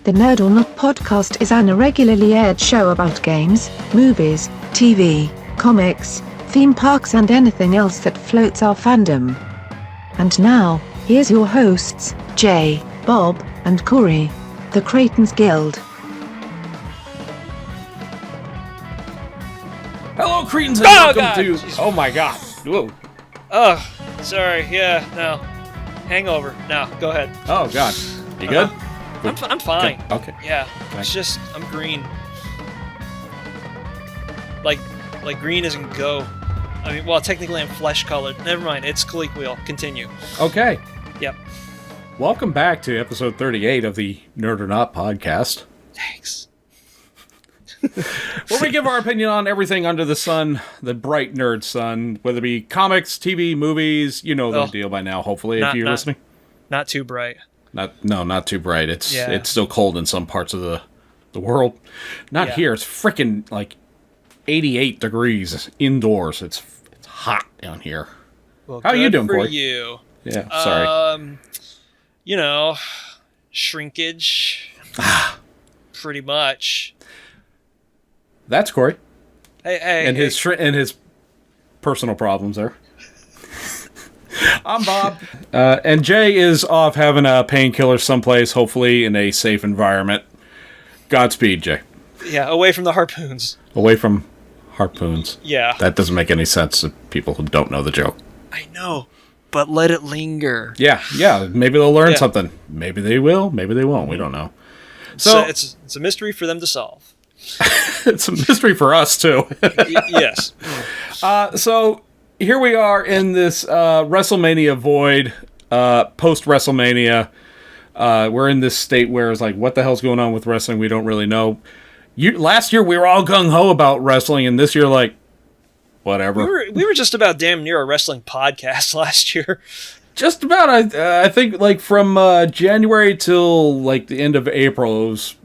The Nerd or Not podcast is an irregularly aired show about games, movies, TV, comics, theme parks and anything else that floats our fandom. And now, here's your hosts, Jay, Bob, and Corey, the Creighton's Guild. Hello, Cretans, and welcome to... Oh my god. Whoa. Oh, sorry. Yeah, no. Hangover. No, go ahead. Oh god. You good? I'm fine. Okay. Yeah. It's just, I'm green. Like green isn't go. I mean, well, technically I'm flesh colored. Never mind. It's colloquial. Continue. Okay. Yep. Welcome back to episode 38 of the Nerd or Not podcast. Thanks. Where we give our opinion on everything under the sun, the bright nerd sun, whether it be comics, TV, movies, you know the deal by now, hopefully, if you're listening. Not too bright. Not too bright. It's still cold in some parts of the world. Not here. It's freaking like 88 degrees indoors. It's hot down here. Well, how are you doing, for Corey? you? Yeah, sorry. You know, shrinkage. Pretty much. That's Corey. Hey, and his personal problems there. I'm Bob, and Jay is off having a painkiller someplace, hopefully in a safe environment. Godspeed, Jay. Yeah, away from the harpoons. Away from harpoons. Yeah. That doesn't make any sense to people who don't know the joke. I know, but let it linger. Yeah. Maybe they'll learn something. Maybe they will. Maybe they won't. We don't know. So it's a mystery for them to solve. It's a mystery for us too. Yes. So here we are in this WrestleMania void, post WrestleMania. We're in this state where it's like, what the hell's going on with wrestling? We don't really know. Last year we were all gung ho about wrestling, and this year, like, whatever. We were just about damn near a wrestling podcast last year. Just about. I think like from January till like the end of April, it was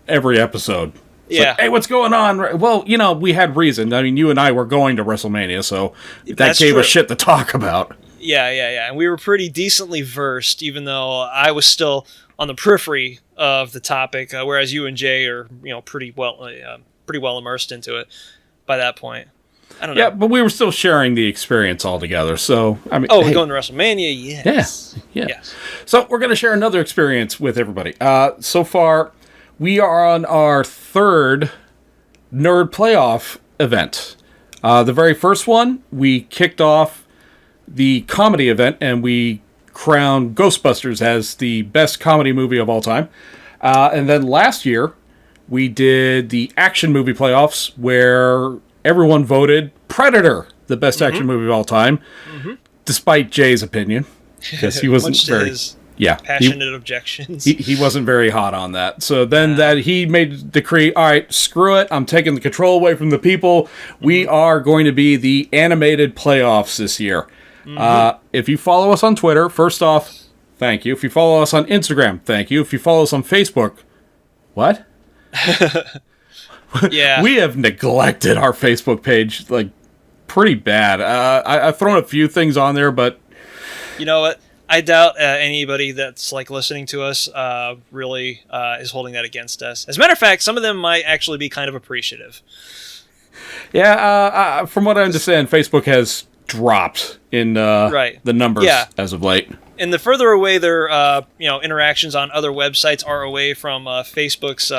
every episode. It's like, hey, what's going on? Well, you know, we had reason. I mean, you and I were going to WrestleMania, so that gave us shit to talk about. Yeah. And we were pretty decently versed, even though I was still on the periphery of the topic, whereas you and Jay are, you know, pretty well immersed into it by that point. I don't know. Yeah, but we were still sharing the experience all together. So, I mean, we're going to WrestleMania, yes. Yeah. Yes. So we're going to share another experience with everybody. So far, we are on our third Nerd Playoff event. The very first one, we kicked off the comedy event, and we crowned Ghostbusters as the best comedy movie of all time. And then last year, we did the action movie playoffs, where everyone voted Predator the best action movie of all time, despite Jay's opinion, because he wasn't very... passionate objections. He wasn't very hot on that. So then he made a decree, all right, screw it, I'm taking the control away from the people. We are going to be the animated playoffs this year. If you follow us on Twitter, first off, thank you. If you follow us on Instagram, thank you. If you follow us on Facebook, what? Yeah. We have neglected our Facebook page, like, pretty bad. I've thrown a few things on there, but... You know what? I doubt anybody that's like listening to us really is holding that against us. As a matter of fact, some of them might actually be kind of appreciative. Yeah, from what I understand, Facebook has dropped in the numbers as of late. And the further away their interactions on other websites are away from Facebook's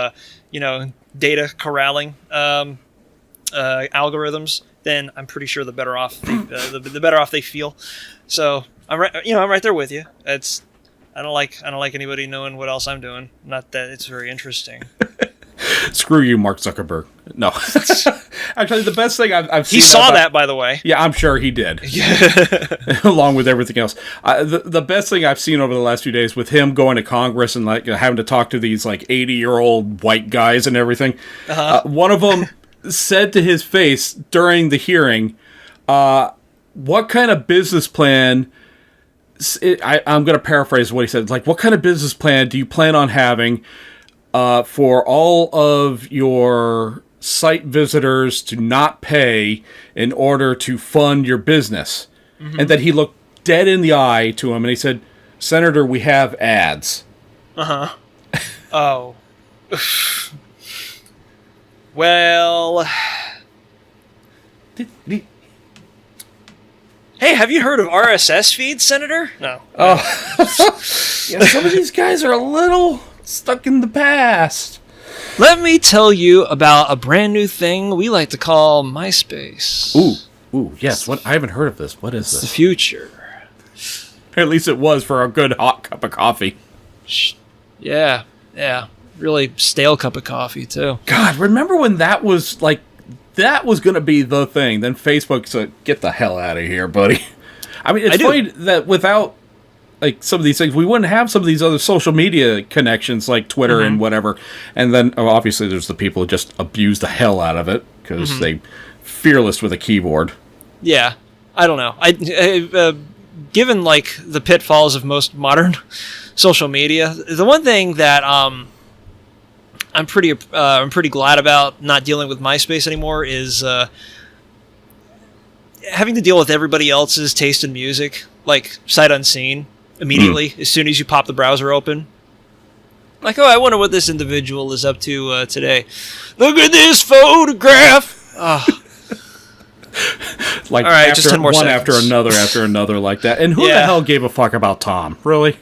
data corralling algorithms, then I'm pretty sure the better off the better off they feel. So I'm right there with you. I don't like anybody knowing what else I'm doing. Not that it's very interesting. Screw you, Mark Zuckerberg. No, actually, the best thing I've seen. He saw that, by the way. Yeah, I'm sure he did. Along with everything else, the best thing I've seen over the last few days with him going to Congress and like having to talk to these like 80-year-old white guys and everything. One of them said to his face during the hearing, "What kind of business plan?" I'm going to paraphrase what he said. Like, what kind of business plan do you plan on having for all of your site visitors to not pay in order to fund your business? And then he looked dead in the eye to him and he said, "Senator, we have ads." Oh. Well. Hey, have you heard of RSS feeds, Senator? No. Oh. Yeah, some of these guys are a little stuck in the past. Let me tell you about a brand new thing we like to call MySpace. Ooh, yes. What? I haven't heard of this. What is It's the this? future. At least it was for a good hot cup of coffee. Yeah. Really stale cup of coffee, too. God, remember when that was going to be the thing? Then Facebook said, "Get the hell out of here, buddy." I mean, it's funny that without like some of these things, we wouldn't have some of these other social media connections like Twitter and whatever. And then obviously there's the people who just abuse the hell out of it because they fearless with a keyboard. Yeah. I don't know. Given like the pitfalls of most modern social media, the one thing that I'm pretty glad about not dealing with MySpace anymore is having to deal with everybody else's taste in music, like sight unseen, immediately as soon as you pop the browser open. Like, oh, I wonder what this individual is up to today. Look at this photograph. Oh. Like, all right, just 10 more one seconds. after another like that. And who the hell gave a fuck about Tom? Really?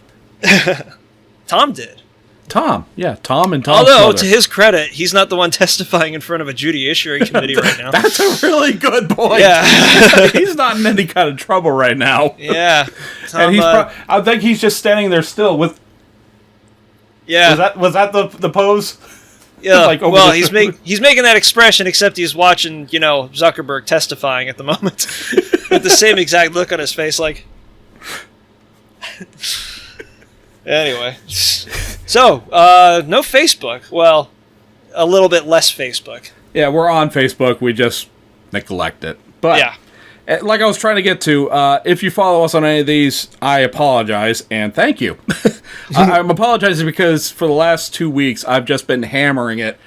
Tom did. Tom and Tom. Although, to his credit, he's not the one testifying in front of a judiciary committee right now. That's a really good point. Yeah. He's not in any kind of trouble right now. Yeah. Tom, And I think he's just standing there still with... yeah. Was that the pose? Yeah. Like, over well, the- he's making that expression, except he's watching, Zuckerberg testifying at the moment with the same exact look on his face, like... Anyway. So, no Facebook. Well, a little bit less Facebook. Yeah, we're on Facebook. We just neglect it. But Yeah. like I was trying to get to, if you follow us on any of these, I apologize and thank you. I'm apologizing because for the last 2 weeks, I've just been hammering it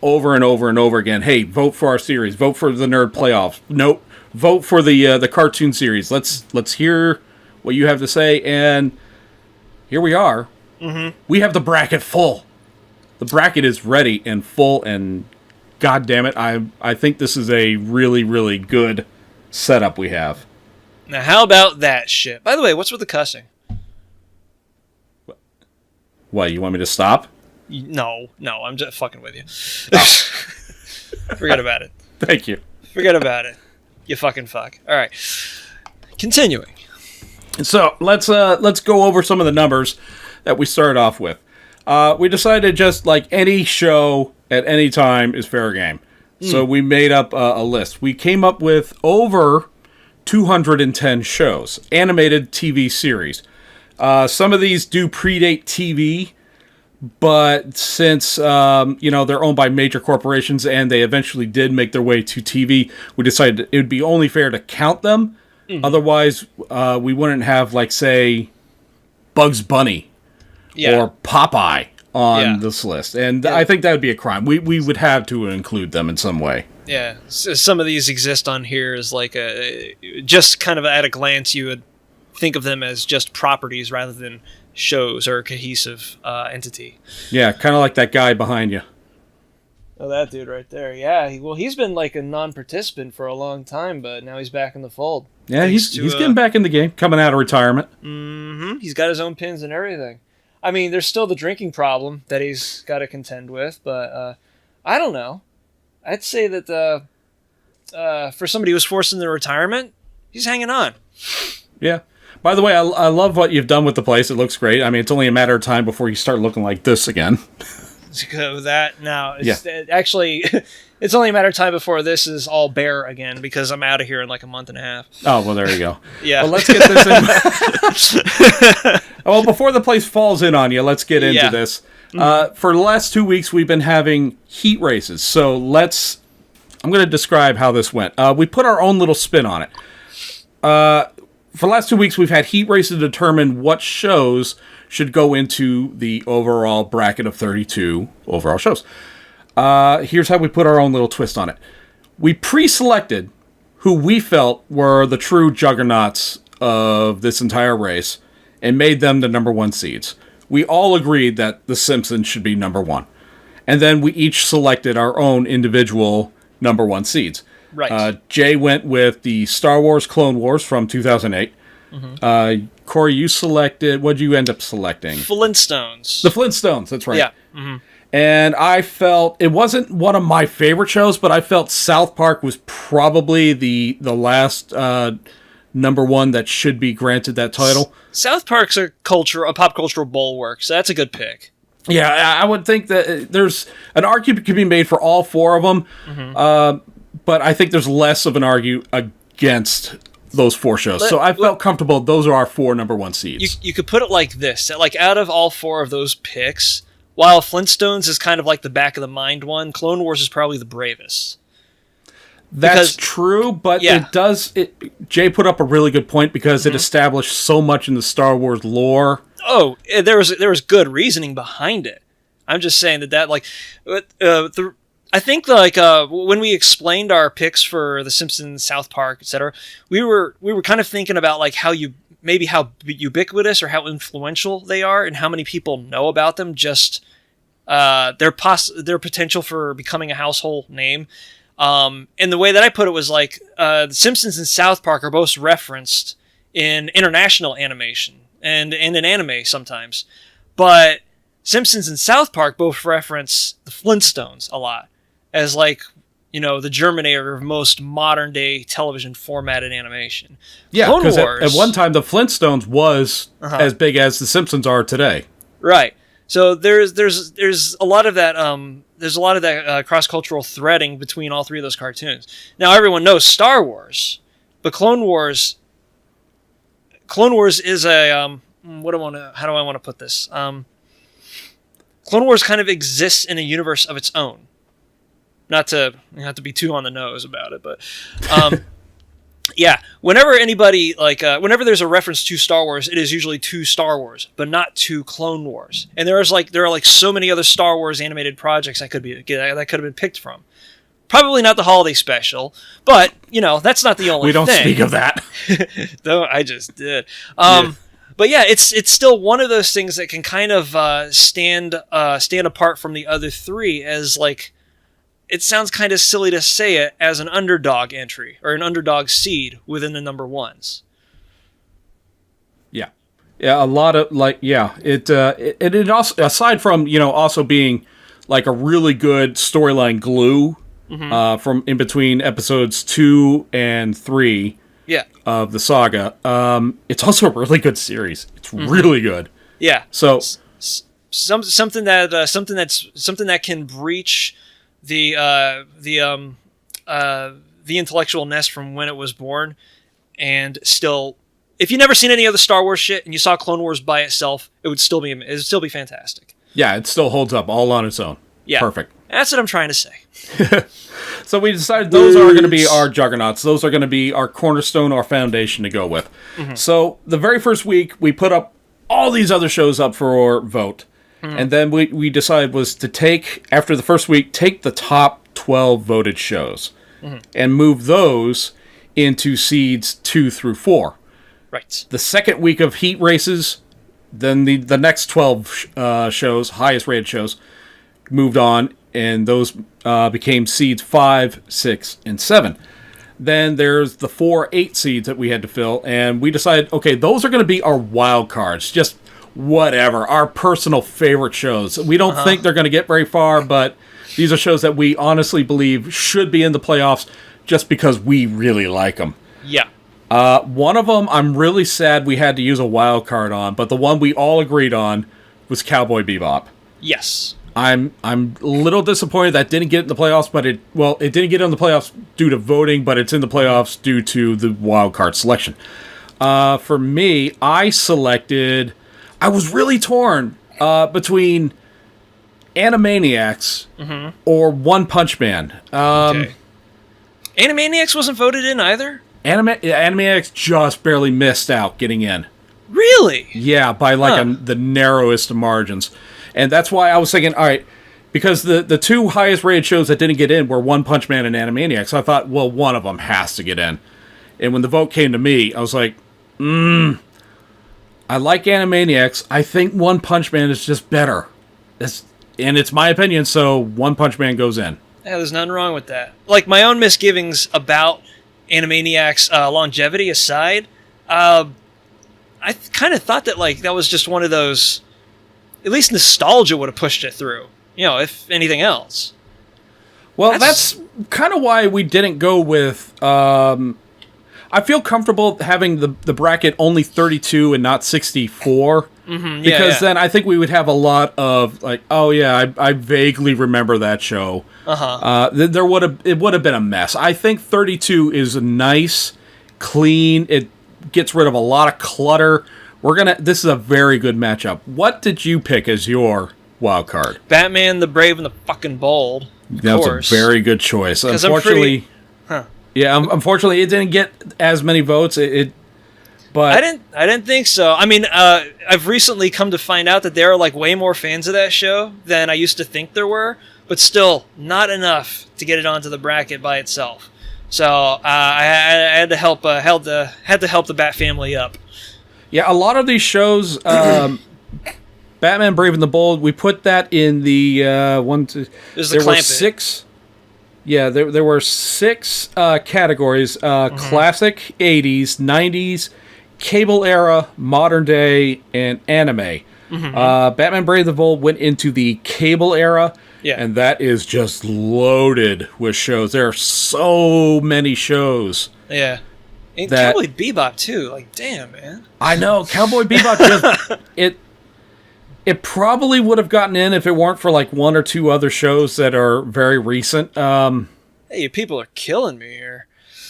over and over and over again. Hey, vote for our series. Vote for the Nerd Playoffs. Nope. Vote for the cartoon series. Let's hear what you have to say. And here we are. Mm-hmm. We have the bracket full. The bracket is ready and full, and God damn it, I think this is a really, really good setup we have. Now, how about that shit? By the way, what's with the cussing? What, you want me to stop? No, I'm just fucking with you. Forget about it. Thank you. Forget about it. You fucking fuck. All right. Continuing. So let's go over some of the numbers that we started off with. We decided just like any show at any time is fair game. So we made up a list. We came up with over 210 shows, animated TV series. Some of these do predate TV, but since they're owned by major corporations and they eventually did make their way to TV, we decided it would be only fair to count them. Otherwise, we wouldn't have, like, say, Bugs Bunny or Popeye on this list. And I think that would be a crime. We would have to include them in some way. Yeah. So some of these exist on here as like just kind of at a glance, you would think of them as just properties rather than shows or a cohesive entity. Yeah, kind of like that guy behind you. Oh, that dude right there. Yeah. He's been like a non-participant for a long time, but now he's back in the fold. Yeah, he's getting back in the game, coming out of retirement. Mm-hmm. He's got his own pins and everything. I mean, there's still the drinking problem that he's got to contend with, but I don't know. I'd say that for somebody who was forced into retirement, he's hanging on. Yeah. By the way, I love what you've done with the place. It looks great. I mean, it's only a matter of time before you start looking like this again. With that now, actually, it's only a matter of time before this is all bare again because I'm out of here in like a month and a half. Oh, well, there you go. Yeah. Well, let's get this in. Well, before the place falls in on you, let's get into this. For the last 2 weeks, we've been having heat races. So I'm going to describe how this went. We put our own little spin on it. For the last 2 weeks, we've had heat races to determine what shows should go into the overall bracket of 32 overall shows. Here's how we put our own little twist on it. We pre-selected who we felt were the true juggernauts of this entire race and made them the number one seeds. we all agreed that The Simpsons should be number one. And then we each selected our own individual number one seeds. Right. Jay went with the Star Wars Clone Wars from 2008. Corey, you selected, what did you end up selecting? Flintstones. The Flintstones, that's right. Yeah. And I felt, it wasn't one of my favorite shows, but I felt South Park was probably the last number one that should be granted that title. South Park's a pop cultural bulwark, so that's a good pick. Yeah, I would think that there's an argument could be made for all four of them, but I think there's less of an argument against those four shows. So I felt comfortable. Those are our four number one seeds. You could put it like this: that, like, out of all four of those picks, while Flintstones is kind of like the back of the mind one, Clone Wars is probably the bravest. That's true, but Jay put up a really good point because it established so much in the Star Wars lore. Oh, there was good reasoning behind it. I'm just saying that I think when we explained our picks for The Simpsons, South Park, etc., we were kind of thinking about like how ubiquitous or how influential they are and how many people know about them. Just their potential for becoming a household name. And the way that I put it was like The Simpsons and South Park are both referenced in international animation and in anime sometimes, but Simpsons and South Park both reference the Flintstones a lot as like, the germinator of most modern day television formatted animation. Yeah, because at one time the Flintstones was as big as the Simpsons are today. Right. So there's a lot of that. There's a lot of that cross-cultural threading between all three of those cartoons. Now everyone knows Star Wars, but Clone Wars is a how do I want to put this? Clone Wars kind of exists in a universe of its own. Not to be too on the nose about it, but yeah. Whenever anybody whenever there's a reference to Star Wars, it is usually to Star Wars, but not to Clone Wars. And there are so many other Star Wars animated projects that could have been picked from. Probably not the holiday special, but that's not the only thing. We don't speak of that. Though I just did. But yeah, it's still one of those things that can kind of stand apart from the other three as like. It sounds kind of silly to say it as an underdog entry or an underdog seed within the number ones. Yeah, a lot of it also, aside from also being like a really good storyline glue from in between episodes 2 and 3 of the saga. It's also a really good series. It's really good. Yeah. So something that can breach the intellectual nest from when it was born, and still, if you've never seen any of the Star Wars shit and you saw Clone Wars by itself, it would still be fantastic. Yeah, it still holds up all on its own. Yeah, perfect. That's what I'm trying to say. So we decided those are going to be our juggernauts. Those are going to be our cornerstone, our foundation to go with. So the very first week, we put up all these other shows up for vote. And then we decided was to take, after the first week, take the top 12 voted shows and move those into seeds 2 through 4. Right. The second week of heat races, then the next 12 shows, highest rated shows, moved on, and those became seeds 5, 6, and 7. Then there's the 4, 8 seeds that we had to fill, and we decided, okay, those are going to be our wild cards, just whatever, our personal favorite shows. We don't think they're going to get very far, but these are shows that we honestly believe should be in the playoffs just because we really like them. Yeah. One of them, I'm really sad we had to use a wild card on, but the one we all agreed on was Cowboy Bebop. Yes. I'm a little disappointed that didn't get in the playoffs, but it didn't get in the playoffs due to voting, but it's in the playoffs due to the wild card selection. For me, I was really torn between Animaniacs or One Punch Man. Okay. Animaniacs wasn't voted in either? Animaniacs just barely missed out getting in. Really? Yeah, by the narrowest margins. And that's why I was thinking, all right, because the two highest rated shows that didn't get in were One Punch Man and Animaniacs. So I thought, well, one of them has to get in. And when the vote came to me, I was like, I like Animaniacs. I think One Punch Man is just better. And it's my opinion, so One Punch Man goes in. Yeah, there's nothing wrong with that. Like, my own misgivings about Animaniacs longevity aside, I kind of thought that, like, that was just one of those... At least nostalgia would have pushed it through, if anything else. Well, that's kind of why we didn't go with... I feel comfortable having the bracket only 32 and not 64. Mm-hmm, because then I think we would have a lot of, like, oh, yeah, I vaguely remember that show. Uh-huh. It would have been a mess. I think 32 is nice, clean. It gets rid of a lot of clutter. This is a very good matchup. What did you pick as your wild card? Batman, the Brave, and the fucking Bold. That was a very good choice. Unfortunately, unfortunately, it didn't get as many votes. But I didn't think so. I mean, I've recently come to find out that there are like way more fans of that show than I used to think there were, but still not enough to get it onto the bracket by itself. So I had to help the Bat family up. Yeah, a lot of these shows, Batman, Brave, and the Bold, we put that in the there were 6. Yeah, there were 6 categories: classic, 80s, 90s, cable era, modern day, and anime. Mm-hmm. Batman, Brave, and the Bold went into the cable era. Yeah. And that is just loaded with shows. There are so many shows. Yeah. And Cowboy Bebop, too. Like, damn, man. I know. Cowboy Bebop It probably would have gotten in if it weren't for, like, 1 or 2 other shows that are very recent. Hey, people are killing me here.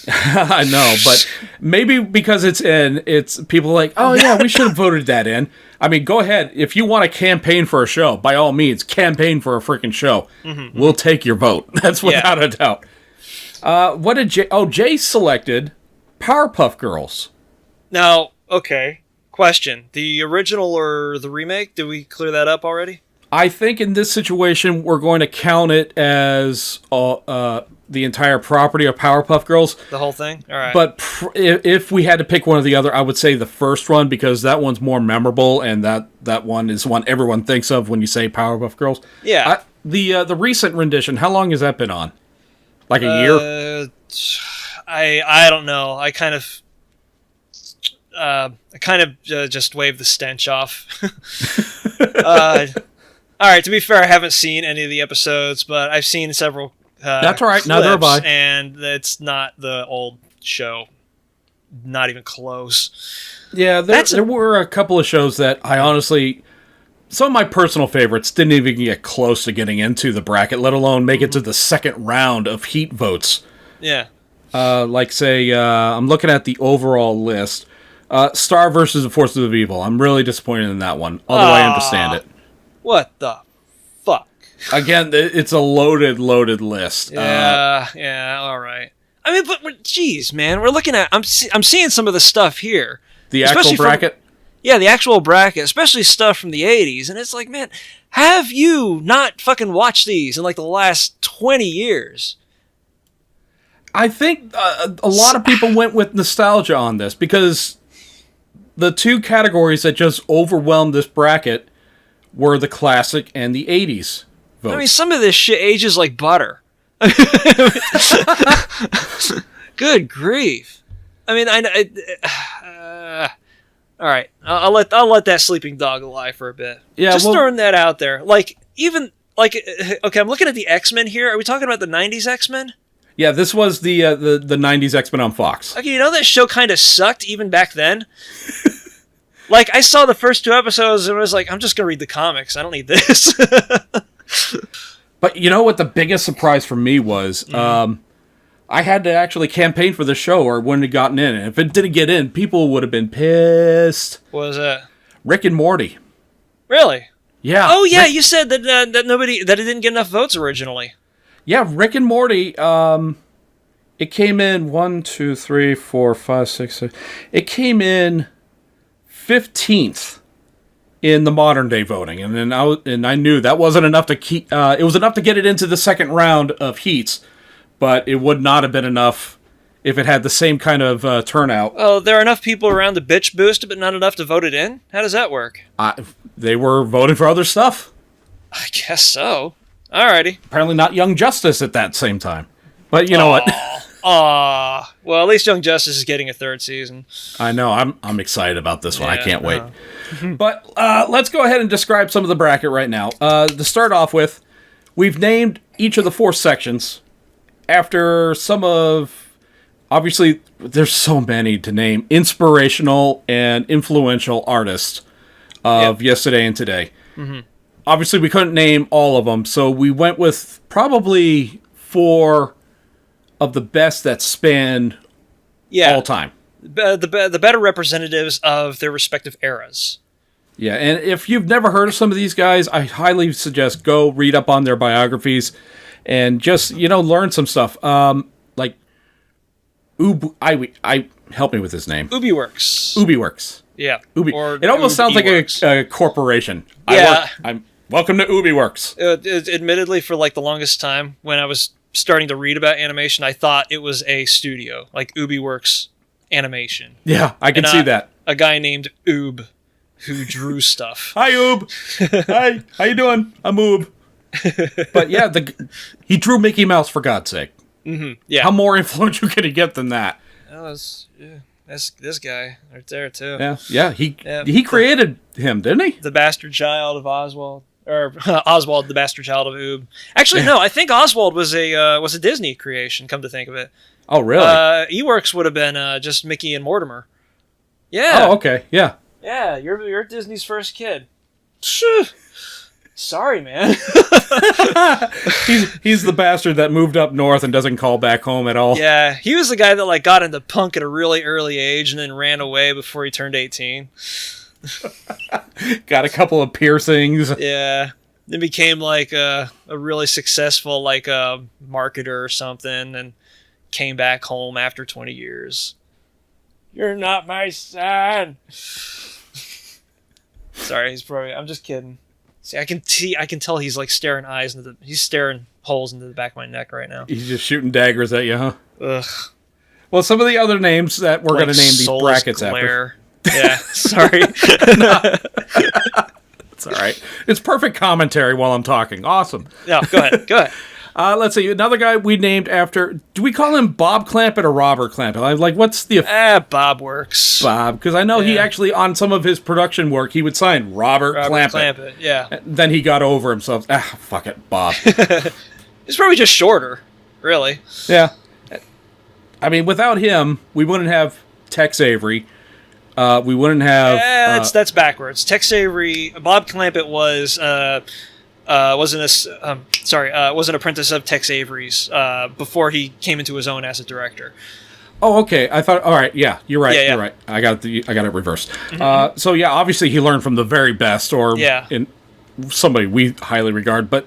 I know, but maybe because it's people like, oh, yeah, we should have voted that in. I mean, go ahead. If you want to campaign for a show, by all means, campaign for a freaking show. Mm-hmm. We'll take your vote. That's without a doubt. What did Jay selected Powerpuff Girls. Now, okay, question. The original or the remake? Did we clear that up already? I think in this situation, we're going to count it as the entire property of Powerpuff Girls. The whole thing? All right. But if we had to pick one or the other, I would say the first one, because that one's more memorable, and that one is one everyone thinks of when you say Powerpuff Girls. Yeah. The recent rendition, how long has that been on? Like a year? I don't know. I kind of just waved the stench off. All right, to be fair, I haven't seen any of the episodes, but I've seen several That's all right, neither have I. And it's not the old show. Not even close. Yeah, there were a couple of shows that I honestly... Some of my personal favorites didn't even get close to getting into the bracket, let alone make it to the second round of heat votes. Yeah. Like, say, I'm looking at the overall list. Star versus the Forces of Evil. I'm really disappointed in that one, although I understand it. What the fuck? Again, it's a loaded list. Yeah, all right. I mean, but geez, man, we're looking at... I'm seeing some of the stuff here. The actual bracket? Yeah, the actual bracket, especially stuff from the 80s, and it's like, man, have you not fucking watched these in, like, the last 20 years? I think a lot of people went with nostalgia on this, because the two categories that just overwhelmed this bracket were the classic and the 80s votes. I mean, some of this shit ages like butter. Good grief. I mean, all right, I'll let that sleeping dog lie for a bit. Yeah, just throwing that out there. Like, even like, okay, I'm looking at the X-Men here. Are we talking about the '90s X-Men? Yeah, this was the '90s X-Men on Fox. Okay, you know that show kind of sucked even back then. Like, I saw the first 2 episodes and I was like, I'm just gonna read the comics. I don't need this. But you know what the biggest surprise for me was? I had to actually campaign for the show, or it wouldn't have gotten in. And if it didn't get in, people would have been pissed. What was that? Rick and Morty. Really? Yeah. Oh yeah, you said that that it didn't get enough votes originally. Yeah, Rick and Morty. It came in 1, 2, 3, 4, 5, 6, 7. It came in 15th in the modern day voting, and then I knew that wasn't enough to keep. It was enough to get it into the second round of heats. But it would not have been enough if it had the same kind of turnout. Oh, there are enough people around to bitch boost it, but not enough to vote it in? How does that work? They were voting for other stuff. I guess so. Alrighty. Apparently not Young Justice at that same time. But you know what? Aw. Well, at least Young Justice is getting a third season. I know. I'm excited about this one. I Yeah, can't wait. But let's go ahead and describe some of the bracket right now. To start off with, we've named each of the 4 sections after some of... Obviously, there's so many to name. Inspirational and influential artists of yesterday and today. Mm-hmm. Obviously, we couldn't name all of them, so we went with probably 4 of the best that span all time. The better representatives of their respective eras. Yeah, and if you've never heard of some of these guys, I highly suggest go read up on their biographies and just, learn some stuff. Like, help me with his name. UbiWorks. Yeah. It almost sounds like a corporation. Yeah. Welcome to UbiWorks. Admittedly, for like the longest time, when I was starting to read about animation, I thought it was a studio, like UbiWorks Animation. Yeah, I can see that. A guy named Oob who drew stuff. Hi, Oob. Hi, how you doing? I'm Oob. But yeah, he drew Mickey Mouse, for God's sake. Mm-hmm. Yeah. How more influential could he get than that? That's this guy right there too. Yeah. He created him, didn't he? The bastard child of Oswald, or Oswald, the bastard child of Oob. Actually, no. I think Oswald was a Disney creation. Come to think of it. Oh, really? Eworks would have been just Mickey and Mortimer. Yeah. Oh, okay. Yeah. Yeah, you're Disney's first kid. Sorry, man. he's the bastard that moved up north and doesn't call back home at all. Yeah, he was the guy that got into punk at a really early age and then ran away before he turned 18. Got a couple of piercings. Yeah. Then became a really successful marketer or something and came back home after 20 years. You're not my son. Sorry, I'm just kidding. See, I can tell he's staring he's staring holes into the back of my neck right now. He's just shooting daggers at you, huh? Ugh. Well, some of the other names that we're going to name these brackets glare. After. Yeah, sorry. It's all right. It's perfect commentary while I'm talking. Awesome. No, go ahead. Let's see. Another guy we named after... Do we call him Bob Clampett or Robert Clampett? What's the... Bob works. Bob, because I know he actually, on some of his production work, he would sign Robert Clampett. Yeah. Then he got over himself. Fuck it, Bob. He's probably just shorter, really. Yeah. I mean, without him, we wouldn't have Tex Avery. We wouldn't have... that's backwards. Tex Avery... Bob Clampett was an apprentice of Tex Avery's before he came into his own as a director. Oh, okay. I thought. All right. Yeah, you're right. Yeah. You're right. I got it reversed. Mm-hmm. So yeah, obviously he learned from the very best, or in somebody we highly regard. But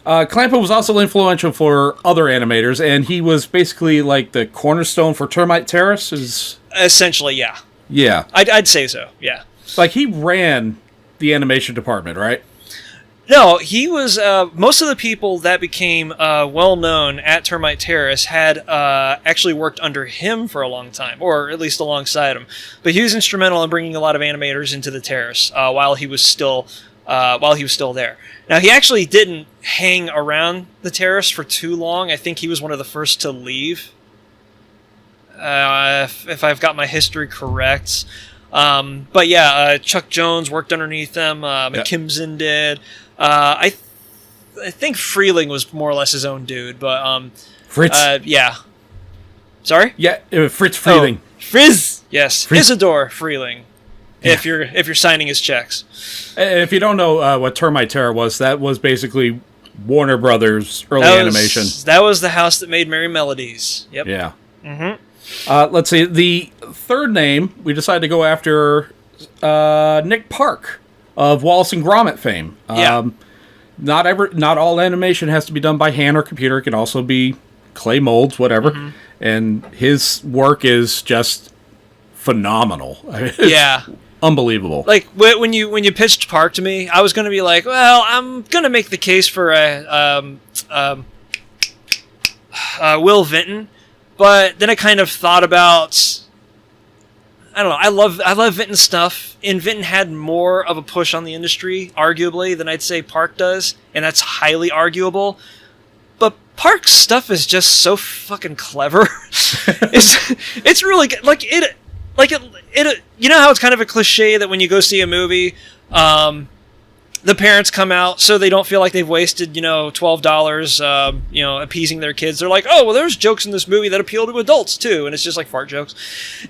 Clampett was also influential for other animators, and he was basically like the cornerstone for Termite Terrace. Essentially, yeah. Yeah. I'd say so. Yeah. He ran the animation department, right? No, he was... most of the people that became well-known at Termite Terrace had actually worked under him for a long time, or at least alongside him. But he was instrumental in bringing a lot of animators into the Terrace while he was still there. Now, he actually didn't hang around the Terrace for too long. I think he was one of the first to leave, if I've got my history correct. But yeah, Chuck Jones worked underneath them. McKimson did. I think Freeling was more or less his own dude, but Fritz. Yeah. Sorry. Yeah, Fritz Freeling. Frizz. Yes, Isidore Freeling. Yeah. If you're signing his checks. If you don't know what Termite Terror was, that was basically Warner Brothers early animation. That was the house that made Merry Melodies. Yep. Yeah. Mm-hmm. Let's see. The third name, we decided to go after Nick Park of Wallace and Gromit fame. Not all animation has to be done by hand or computer. It can also be clay molds, whatever. Mm-hmm. And his work is just phenomenal. It's unbelievable. When you pitched Park to me, I was going to be like, well, I'm going to make the case for Will Vinton. But then I kind of thought about, I don't know, I love Vinton's stuff, and Vinton had more of a push on the industry, arguably, than I'd say Park does, and that's highly arguable. But Park's stuff is just so fucking clever. it's really good. You know how it's kind of a cliche that when you go see a movie, the parents come out so they don't feel like they've wasted, $12, appeasing their kids. They're like, oh, well, there's jokes in this movie that appeal to adults too, and it's just like fart jokes.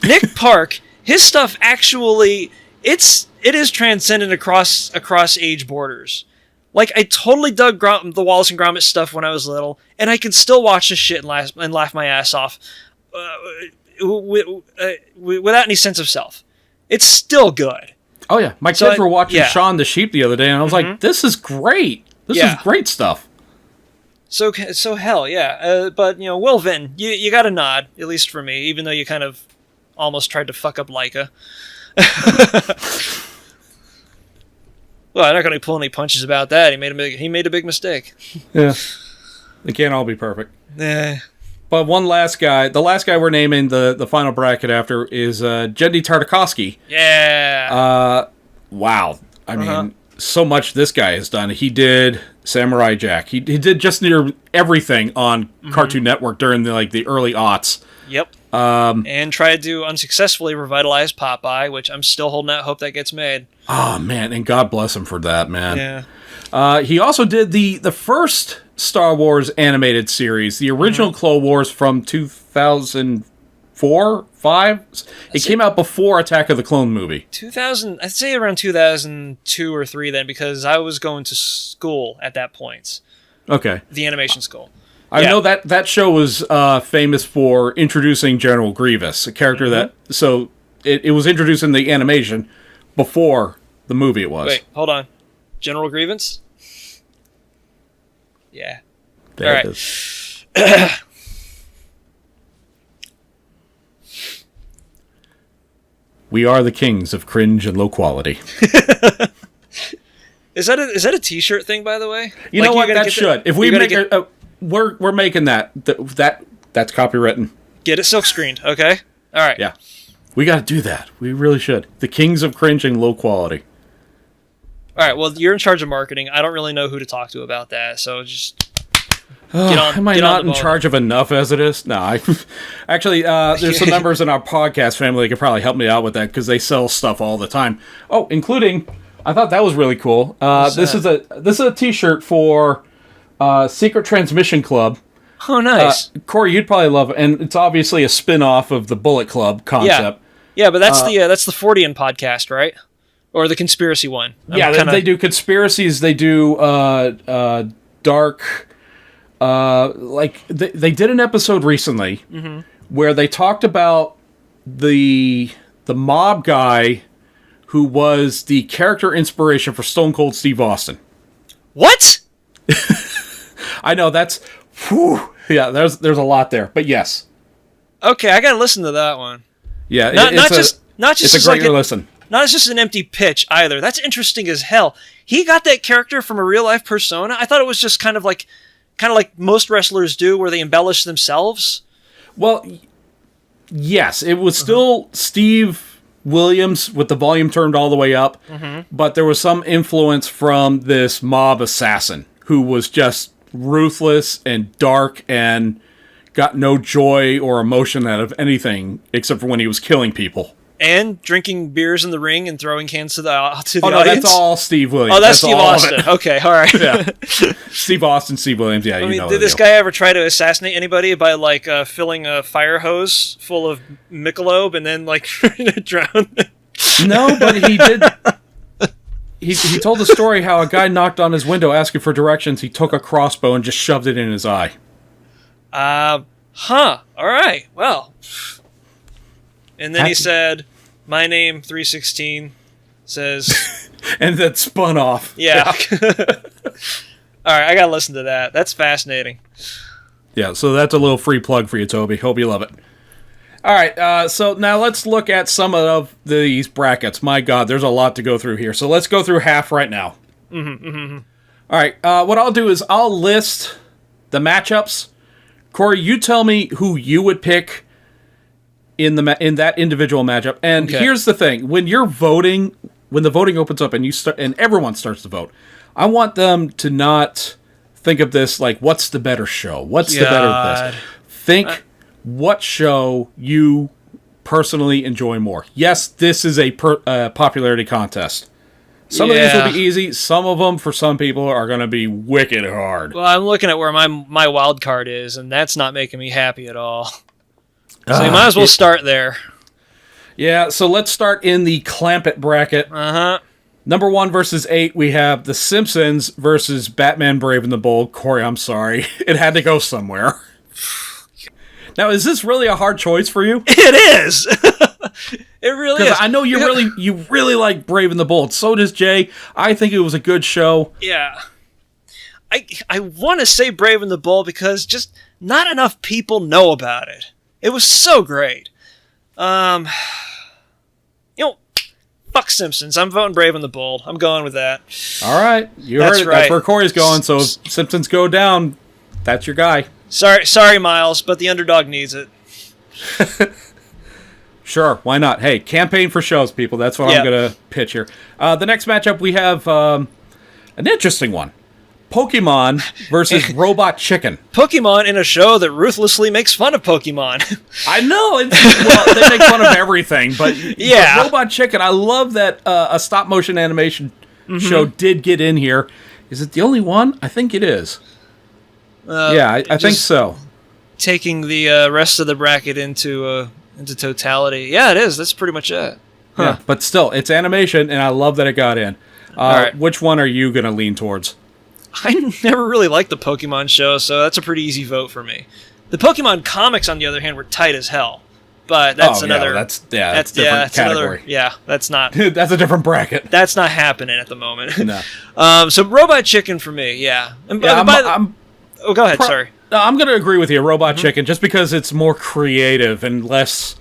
Nick Park, his stuff actually, it is transcendent across age borders. Like, I totally dug the Wallace and Gromit stuff when I was little, and I can still watch this shit and laugh my ass off without any sense of self. It's still good. Oh, yeah. My kids were watching Shaun the Sheep the other day, and I was like, this is great. This is great stuff. So hell, yeah. But, Will Vinton, you got a nod, at least for me, even though you kind of almost tried to fuck up Laika. Well, I'm not going to pull any punches about that. He made a big mistake. Yeah. They can't all be perfect. Yeah. But one last guy, the last guy we're naming the final bracket after is Genndy Tartakovsky. Yeah. Wow. I mean, so much this guy has done. He did Samurai Jack. He did just near everything on Cartoon Network during the early aughts. Yep. And tried to unsuccessfully revitalize Popeye, which I'm still holding out hope that gets made. Oh, man, and God bless him for that, man. Yeah. He also did the first Star Wars animated series, the original Clone Wars from 2004, 5. It came out before Attack of the Clone movie. 2000, I'd say around 2002 or 3 then, because I was going to school at that point. Okay. The animation school. I know that show was famous for introducing General Grievous, a character that... So, it was introduced in the animation before the movie it was. Wait, hold on. General Grievance? Yeah. There it is. We are the kings of cringe and low quality. Is that a T-shirt thing, by the way? You know what? That should. If we make it... We're making that. That's copywritten. Get it silk screened, okay? All right. Yeah. We got to do that. We really should. The kings of cringe and low quality. All right, well, you're in charge of marketing. I don't really know who to talk to about that, so just get on. Am I not in charge of enough as it is? No, actually, there's some members in our podcast family that could probably help me out with that because they sell stuff all the time. Oh, including, I thought that was really cool. This is a T-shirt for Secret Transmission Club. Oh, nice. Corey, you'd probably love it, and it's obviously a spin-off of the Bullet Club concept. Yeah, but that's the Fortean podcast, right? Or the conspiracy one. They do conspiracies. They do dark. They did an episode recently where they talked about the mob guy who was the character inspiration for Stone Cold Steve Austin. What? I know that's. Whew, yeah, there's a lot there, but yes. Okay, I gotta listen to that one. Yeah, it's a great listen. Not just an empty pitch either. That's interesting as hell. He got that character from a real life persona. I thought it was just kind of like most wrestlers do, where they embellish themselves. Well, yes, it was still Steve Williams with the volume turned all the way up, but there was some influence from this mob assassin who was just ruthless and dark and got no joy or emotion out of anything except for when he was killing people. And drinking beers in the ring and throwing cans to the audience? No, that's all Steve Williams. Oh, that's Steve Austin. Okay, all right. Yeah. Steve Austin, Steve Williams, yeah, did this guy ever try to assassinate anybody by, filling a fire hose full of Michelob and then, drown? No, but he did... He told the story how a guy knocked on his window asking for directions. He took a crossbow and just shoved it in his eye. All right. Well. And then he said, my name, 316, says... and then spun off. Yeah. All right, I gotta listen to that. That's fascinating. Yeah, so that's a little free plug for you, Toby. Hope you love it. All right, so now let's look at some of these brackets. My God, there's a lot to go through here. So let's go through half right now. All right, what I'll do is I'll list the matchups, Corey, you tell me who you would pick in that individual matchup. And here's the thing: when you're voting, when the voting opens up and everyone starts to vote, I want them to not think of this like, what's the better show? What's the better this? Think what show you personally enjoy more. Yes, this is a popularity contest. Some of these will be easy. Some of them, for some people, are going to be wicked hard. Well, I'm looking at where my wild card is, and that's not making me happy at all. So you might as well start there. Yeah, so let's start in the Clamp It bracket. Number 1 versus 8, we have The Simpsons versus Batman Brave and the Bold. Corey, I'm sorry. It had to go somewhere. Now, is this really a hard choice for you? It is! It really is. I know you really like Brave and the Bold. So does Jay. I think it was a good show. Yeah. I want to say Brave and the Bold because just not enough people know about it. It was so great. Fuck Simpsons. I'm voting Brave and the Bold. I'm going with that. All right. You heard it. Right. That's where Corey's going. So if Simpsons go down, that's your guy. Sorry, Miles, but the underdog needs it. Sure, why not? Hey, campaign for shows, people. That's what I'm going to pitch here. The next matchup, we have an interesting one. Pokemon versus Robot Chicken. Pokemon in a show that ruthlessly makes fun of Pokemon. I know. Well, they make fun of everything, but Robot Chicken, I love that a stop-motion animation show did get in here. Is it the only one? I think it is. I think so. Taking the rest of the bracket into totality. Yeah, it is. That's pretty much it. Huh. Yeah, but still, it's animation, and I love that it got in. Right. Which one are you going to lean towards? I never really liked the Pokemon show, so that's a pretty easy vote for me. The Pokemon comics, on the other hand, were tight as hell. But that's another... That's different category. That's not... That's a different bracket. That's not happening at the moment. No. So Robot Chicken for me, yeah. Go ahead, sorry. I'm going to agree with you, Robot Chicken, just because it's more creative and less,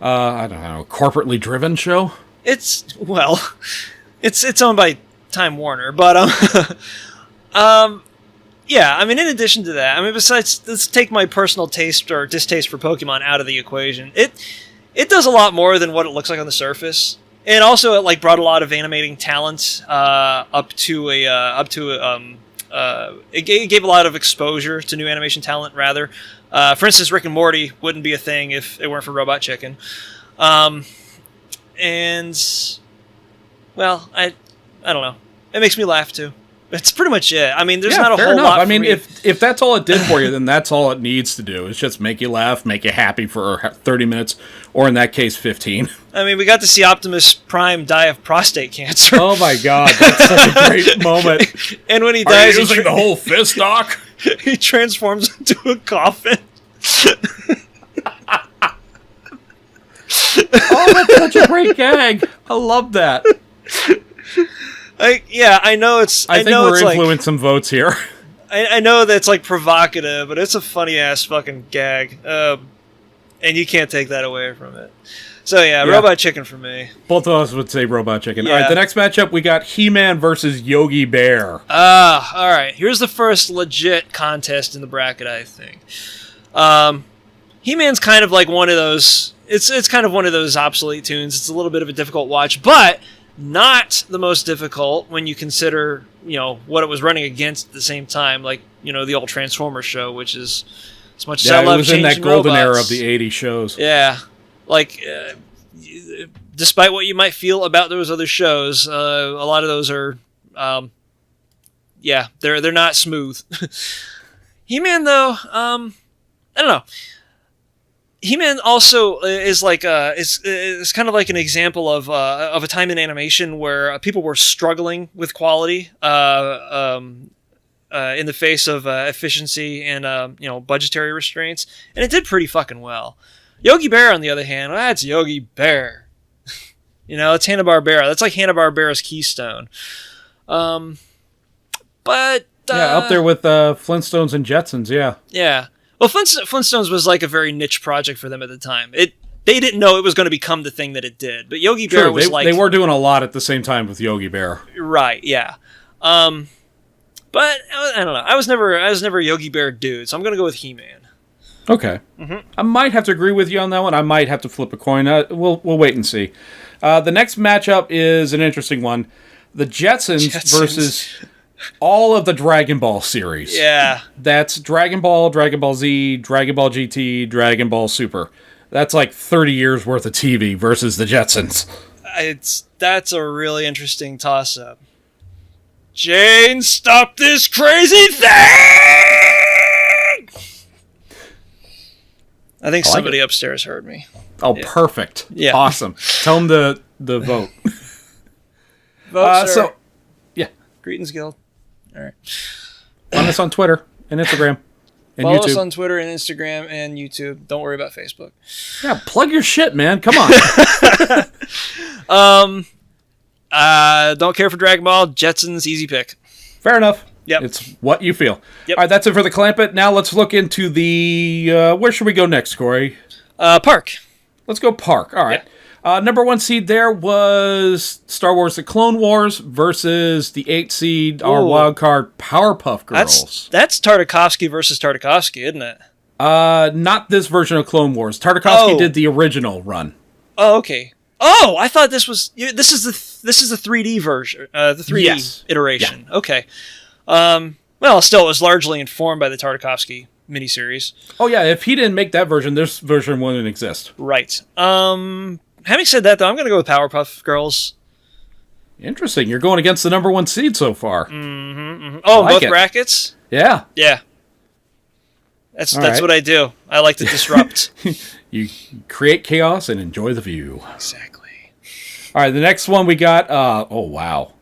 I don't know, corporately driven show. It's owned by Time Warner, but yeah. I mean, in addition to that, besides, let's take my personal taste or distaste for Pokemon out of the equation. It does a lot more than what it looks like on the surface, and also it brought a lot of animating talent it gave a lot of exposure to new animation talent, rather. For instance, Rick and Morty wouldn't be a thing if it weren't for Robot Chicken. And, well, I don't know. It makes me laugh, too. That's pretty much it. I mean, there's not a whole lot. If that's all it did for you, then that's all it needs to do. It's just make you laugh, make you happy for 30 minutes, or in that case, 15. I mean, we got to see Optimus Prime die of prostate cancer. Oh my god, that's such a great moment. And when he dies, using the whole fist, Doc? He transforms into a coffin. Oh, that's such a great gag. I love that. I know it's. I think we're influencing some votes here. I know that's provocative, but it's a funny ass fucking gag, and you can't take that away from it. So yeah, Robot Chicken for me. Both of us would say Robot Chicken. Yeah. All right, the next matchup we got He-Man versus Yogi Bear. All right. Here's the first legit contest in the bracket, I think. He-Man's kind of like one of those. It's kind of one of those obsolete tunes. It's a little bit of a difficult watch, but not the most difficult when you consider, what it was running against at the same time, the old Transformers show, which is as much as I love changing robots. It was in that golden era of the 80s shows. Yeah. Despite what you might feel about those other shows, a lot of those are, they're not smooth. He-Man, though, I don't know. He-Man also is is kind of like an example of a time in animation where people were struggling with quality in the face of efficiency and budgetary restraints, and it did pretty fucking well. Yogi Bear, on the other hand, that's Yogi Bear. It's Hanna-Barbera. That's like Hanna-Barbera's Keystone. But up there with Flintstones and Jetsons, yeah. Yeah. Well, Flintstones was like a very niche project for them at the time. They didn't know it was going to become the thing that it did. But Yogi Bear was they were doing a lot at the same time with Yogi Bear. Right, yeah. But I don't know. I was never a Yogi Bear dude, so I'm going to go with He-Man. Okay. I might have to agree with you on that one. I might have to flip a coin. We'll wait and see. The next matchup is an interesting one. The Jetsons versus all of the Dragon Ball series. Yeah. That's Dragon Ball, Dragon Ball Z, Dragon Ball GT, Dragon Ball Super. That's like 30 years worth of TV versus the Jetsons. That's a really interesting toss-up. Jane, stop this crazy thing! I think somebody upstairs heard me. Oh, yeah. Perfect. Yeah. Awesome. Tell them the vote. Vote, sir. So, yeah. Greetings Guild. All right. Find us on Twitter and Instagram and Follow YouTube. us on Twitter and Instagram and YouTube. Don't worry about Facebook. Yeah, plug your shit, man. Come on. Don't care for Dragon Ball. Jetsons, easy pick. Fair enough. Yep. It's what you feel. Yep. All right, that's it for the Clampet. Now let's look into the... where should we go next, Corey? Park. Let's go Park. All right. Yep. Number 1 seed there was Star Wars The Clone Wars versus the 8 seed, our wild card Powerpuff Girls. That's Tartakovsky versus Tartakovsky, isn't it? Not this version of Clone Wars. Tartakovsky did the original run. Oh, okay. Oh, I thought this was this is the 3D version, the 3D iteration. Yeah. Okay. Well, still, it was largely informed by the Tartakovsky miniseries. Oh yeah, if he didn't make that version, this version wouldn't exist. Right. Having said that, though, I'm going to go with Powerpuff Girls. Interesting. You're going against the number 1 seed so far. Oh, like both brackets? Yeah. Yeah. That's what I do. I like to disrupt. You create chaos and enjoy the view. Exactly. All right, the next one we got. Oh wow.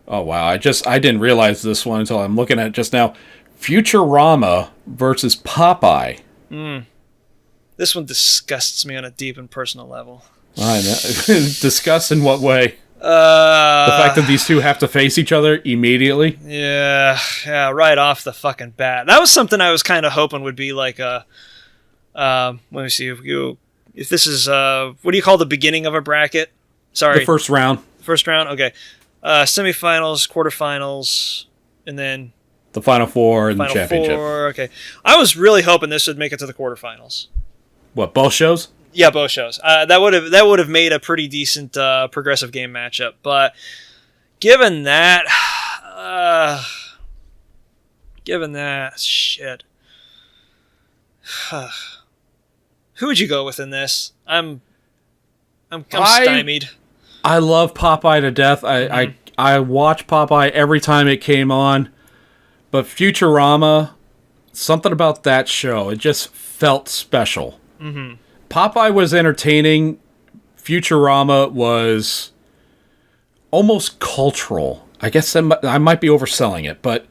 I didn't realize this one until I'm looking at it just now. Futurama versus Popeye. This one disgusts me on a deep and personal level. I know. Disgust in what way? The fact that these two have to face each other immediately? Yeah, right off the fucking bat. That was something I was kind of hoping would be like a... let me see. If this is... what do you call the beginning of a bracket? Sorry. The first round. First round? Okay. Semifinals, quarterfinals, and then... The Final Four and the Final championship. Four, okay. I was really hoping this would make it to the quarterfinals. What, both shows? Yeah, both shows. That would have made a pretty decent progressive game matchup. But given that, shit. Who would you go with in this? I'm stymied. I love Popeye to death. I watch Popeye every time it came on. But Futurama, something about that show, it just felt special. Mm-hmm. Popeye was entertaining. Futurama was almost cultural. I guess I might be overselling it, but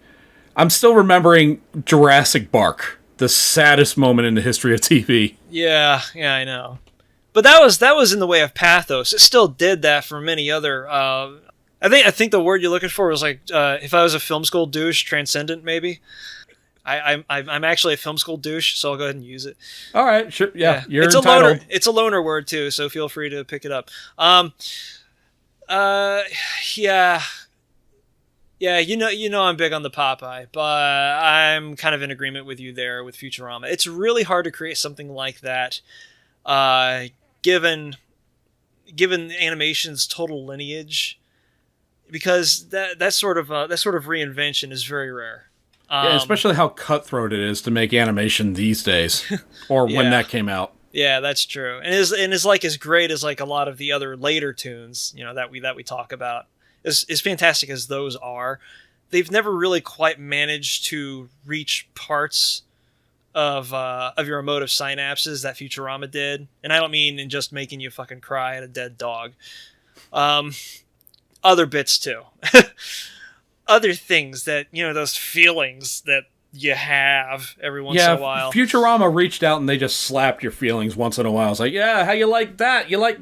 I'm still remembering Jurassic Bark, the saddest moment in the history of TV. Yeah, I know. But that was in the way of pathos. It still did that for many other... I think the word you're looking for was like, if I was a film school douche, transcendent maybe. I'm actually a film school douche, so I'll go ahead and use it. All right, sure, yeah. You're it's entitled. It's a loner word too, so feel free to pick it up. Yeah, you know I'm big on the Popeye, but I'm kind of in agreement with you there with Futurama. It's really hard to create something like that, given animation's total lineage, because that sort of reinvention is very rare. Yeah, especially how cutthroat it is to make animation these days, or when that came out. Yeah, that's true, and is like as great as like a lot of the other later tunes, that we talk about. As fantastic as those are, they've never really quite managed to reach parts of your emotive synapses that Futurama did, and I don't mean in just making you fucking cry at a dead dog. Other bits too. Other things that, those feelings that you have every once in a while. Futurama reached out and they just slapped your feelings once in a while. It's like, yeah, how you like that? You like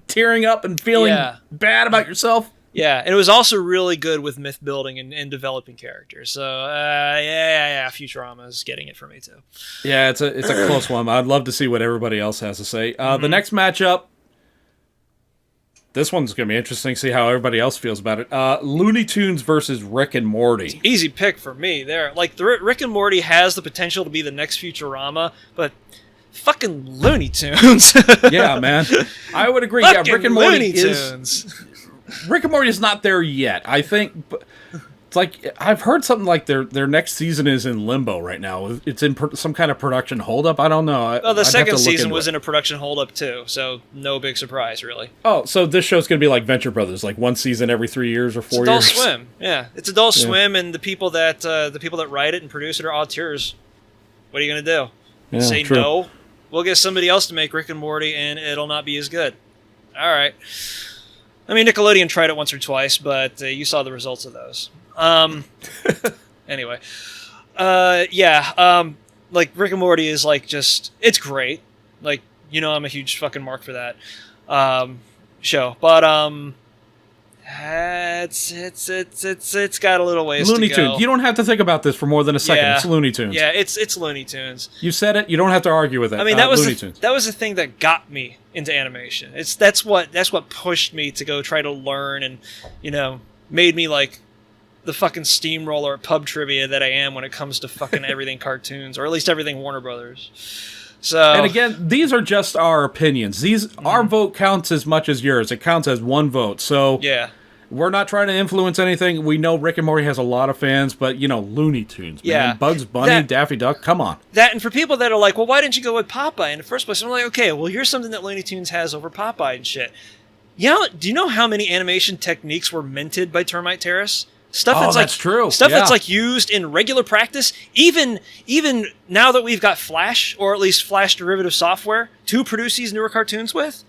tearing up and feeling bad about yourself? Yeah, and it was also really good with myth building and developing characters. So, Futurama is getting it for me too. Yeah, it's a close one. I'd love to see what everybody else has to say. The next matchup, This one's going to be interesting to see how everybody else feels about it. Looney Tunes versus Rick and Morty. Easy pick for me there. Like, the Rick and Morty has the potential to be the next Futurama, but fucking Looney Tunes. Yeah, man. I would agree. Fucking Yeah, Rick and Morty Looney Tunes. Rick and Morty is not there yet. I think it's like I've heard something like their next season is in limbo right now. It's in some kind of production holdup. I don't know. Well, the second season was in a production holdup too, so no big surprise really. Oh, so this show's going to be like Venture Brothers, like one season every 3 years or 4 years. Adult Swim, yeah, it's Adult Swim, and the people that write it and produce it are auteurs. What are you going to do? Yeah, Say true. no? We'll get somebody else to make Rick and Morty, and it'll not be as good. All right. I mean, Nickelodeon tried it once or twice, but you saw the results of those. Anyway, like Rick and Morty is like it's great. Like, you know, I'm a huge fucking mark for that show, but it's got a little ways Looney to go. Tunes. You don't have to think about this for more than a second. Yeah. It's Looney Tunes. Yeah, it's Looney Tunes. You said it. You don't have to argue with it. I mean, Looney Tunes. that was the thing that got me into animation. That's what pushed me to go try to learn, and, you know, made me like the fucking steamroller at pub trivia that I am when it comes to fucking everything cartoons, or at least everything Warner Brothers. So, and again, these are just our opinions. Our vote counts as much as yours. It counts as one vote. So yeah. We're not trying to influence anything. We know Rick and Morty has a lot of fans, but, you know, Looney Tunes, man. Yeah. Bugs Bunny, Daffy Duck, come on. That, and for people that are like, well, why didn't you go with Popeye in the first place? I'm like, okay, well, here's something that Looney Tunes has over Popeye and shit. Do you know how many animation techniques were minted by Termite Terrace? Stuff that's true. Stuff Yeah. that's like used in regular practice. Even now that we've got Flash, or at least Flash derivative software, to produce these newer cartoons with,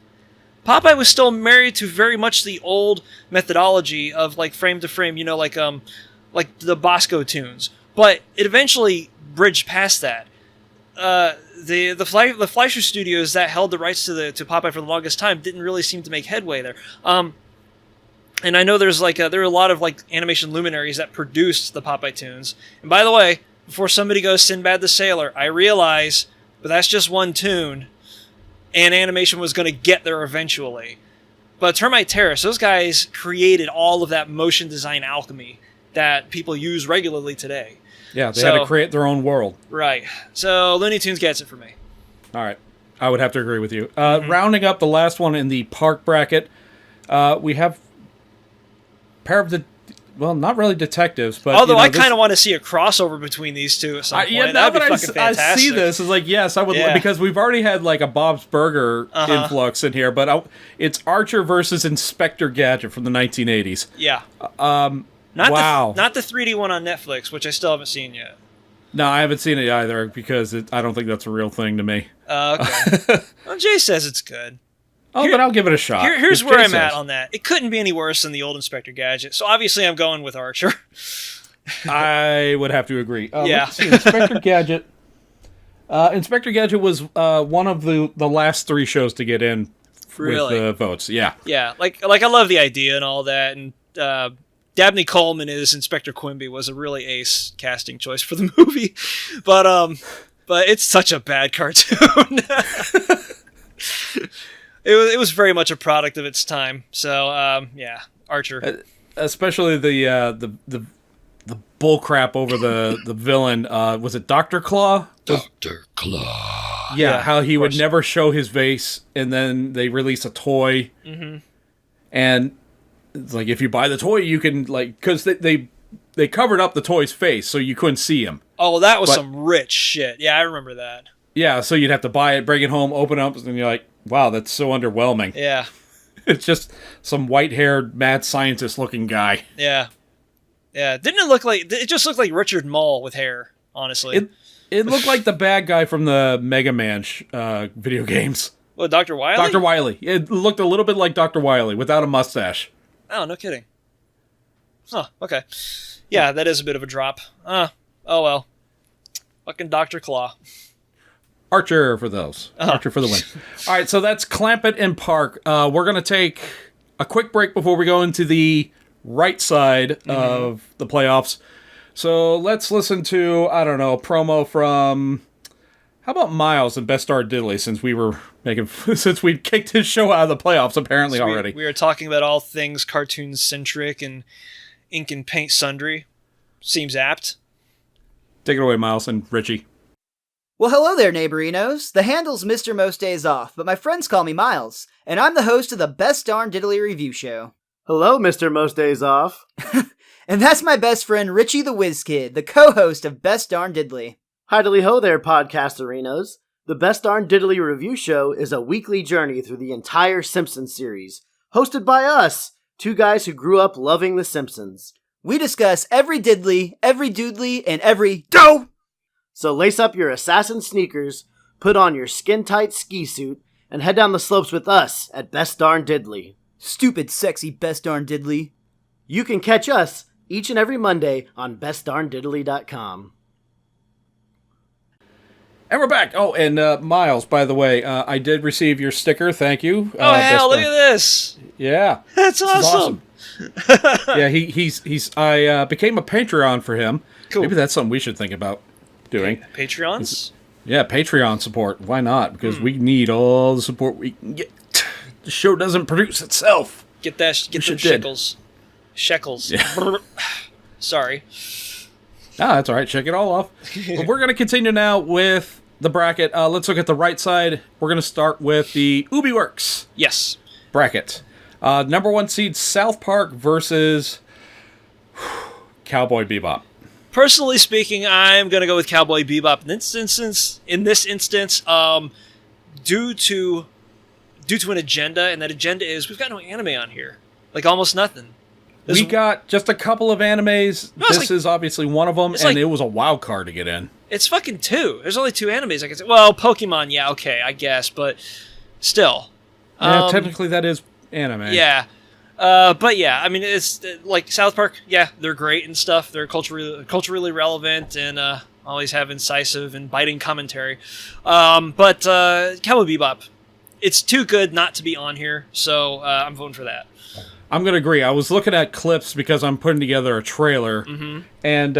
Popeye was still married to very much the old methodology of like frame to frame, you know, like the Bosco tunes. But it eventually bridged past that. The Fleischer Studios that held the rights to Popeye for the longest time didn't really seem to make headway there. And I know there are a lot of like animation luminaries that produced the Popeye tunes. And by the way, before somebody goes Sinbad the Sailor, I realize, but that's just one tune, and animation was going to get there eventually. But Termite Terrace, those guys created all of that motion design alchemy that people use regularly today. Yeah, they had to create their own world. Right. So Looney Tunes gets it for me. All right. I would have to agree with you. Rounding up the last one in the park bracket, we have pair of not really detectives, but although I kind of want to see a crossover between these two at some point. Yeah, now that'd be that fucking fantastic. I see this, it's like, yes, I would, because we've already had like a Bob's Burger influx in here, but it's Archer versus Inspector Gadget from the 1980s. Yeah. Not the 3D one on Netflix, which I still haven't seen yet. No, I haven't seen it either because I don't think that's a real thing to me. Okay. Well, Jay says it's good. But I'll give it a shot. Here's where I'm at on that. It couldn't be any worse than the old Inspector Gadget, so obviously I'm going with Archer. I would have to agree. Yeah. Let's see, Inspector Gadget. Inspector Gadget was one of the last three shows to get in with the votes. Yeah. Yeah, like I love the idea and all that, and Dabney Coleman as Inspector Quimby was a really ace casting choice for the movie, but it's such a bad cartoon. It was very much a product of its time. So yeah, Archer. Especially the bull crap over the villain. Was it Dr. Claw? Dr. Claw. Yeah, how he would never show his face, and then they release a toy, and it's like if you buy the toy, you can because they covered up the toy's face so you couldn't see him. Oh, that was some rich shit. Yeah, I remember that. Yeah, so you'd have to buy it, bring it home, open it up, and you're like, wow, that's so underwhelming. Yeah. It's just some white-haired, mad scientist-looking guy. Yeah. Yeah. Didn't it look like... It just looked like Richard Mole with hair, honestly. It looked like the bad guy from the Mega Man video games. What, Dr. Wily? Dr. Wily. It looked a little bit like Dr. Wily, without a mustache. Oh, no kidding. Huh, okay. Yeah, that is a bit of a drop. Oh well. Fucking Dr. Claw. Archer for those. Archer for the win. All right, so that's Clampett and Park. We're going to take a quick break before we go into the right side of the playoffs. So let's listen to, I don't know, a promo from How about Miles and Best Star Diddley, since we kicked his show out of the playoffs apparently already? We are talking about all things cartoon centric and ink and paint sundry. Seems apt. Take it away, Miles and Richie. Well, hello there, neighborinos. The handle's Mr. Most Days Off, but my friends call me Miles, and I'm the host of the Best Darn Diddley Review Show. Hello, Mr. Most Days Off. And that's my best friend Richie the Whiz Kid, the co-host of Best Darn Diddley. Hidely ho there, podcastarinos. The Best Darn Diddley Review Show is a weekly journey through the entire Simpsons series, hosted by us, two guys who grew up loving The Simpsons. We discuss every diddly, every doodly, and every dough! So lace up your assassin sneakers, put on your skin-tight ski suit, and head down the slopes with us at Best Darn Diddley. Stupid, sexy Best Darn Diddley. You can catch us each and every Monday on bestdarndiddley.com. And we're back. Oh, and Miles, by the way, I did receive your sticker. Thank you. Oh, hell, look at this. Yeah. That's This is awesome. Yeah, I became a Patreon for him. Cool. Maybe that's something we should think about doing. Patreons? Yeah, Patreon support. Why not? Because we need all the support we can get. The show doesn't produce itself. Get them shekels. Shekels. Yeah. Sorry. That's all right. Check it all off. But we're going to continue now with the bracket. Let's look at the right side. We're going to start with the UbiWorks Yes. bracket. Number 1 seed, South Park versus Cowboy Bebop. Personally speaking, I'm going to go with Cowboy Bebop in this instance, due to an agenda, and that agenda is we've got no anime on here. Like, almost nothing. We got just a couple of animes. No, This is obviously one of them, and it was a wild card to get in. It's fucking 2. There's only 2 animes I can say. Well, Pokemon, yeah, okay, I guess, but still. Yeah, technically that is anime. Yeah. But yeah, I mean, it's like South Park, yeah, they're great and stuff. They're culturally relevant and always have incisive and biting commentary. But Cowboy Bebop, it's too good not to be on here, so I'm voting for that. I'm going to agree. I was looking at clips because I'm putting together a trailer, and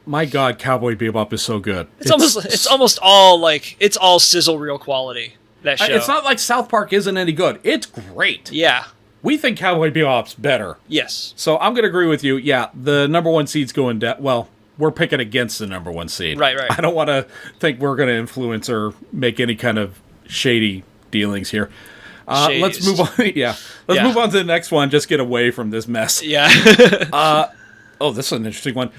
my God, Cowboy Bebop is so good. It's almost all sizzle reel quality, that show. It's not like South Park isn't any good. It's great. Yeah. We think Cowboy Bebop's better. Yes. So I'm going to agree with you. Yeah, the number 1 seed's going down. Well, we're picking against the number 1 seed. Right. I don't want to think we're going to influence or make any kind of shady dealings here. Let's move on. Let's move on to the next one. Just get away from this mess. Yeah. This is an interesting one.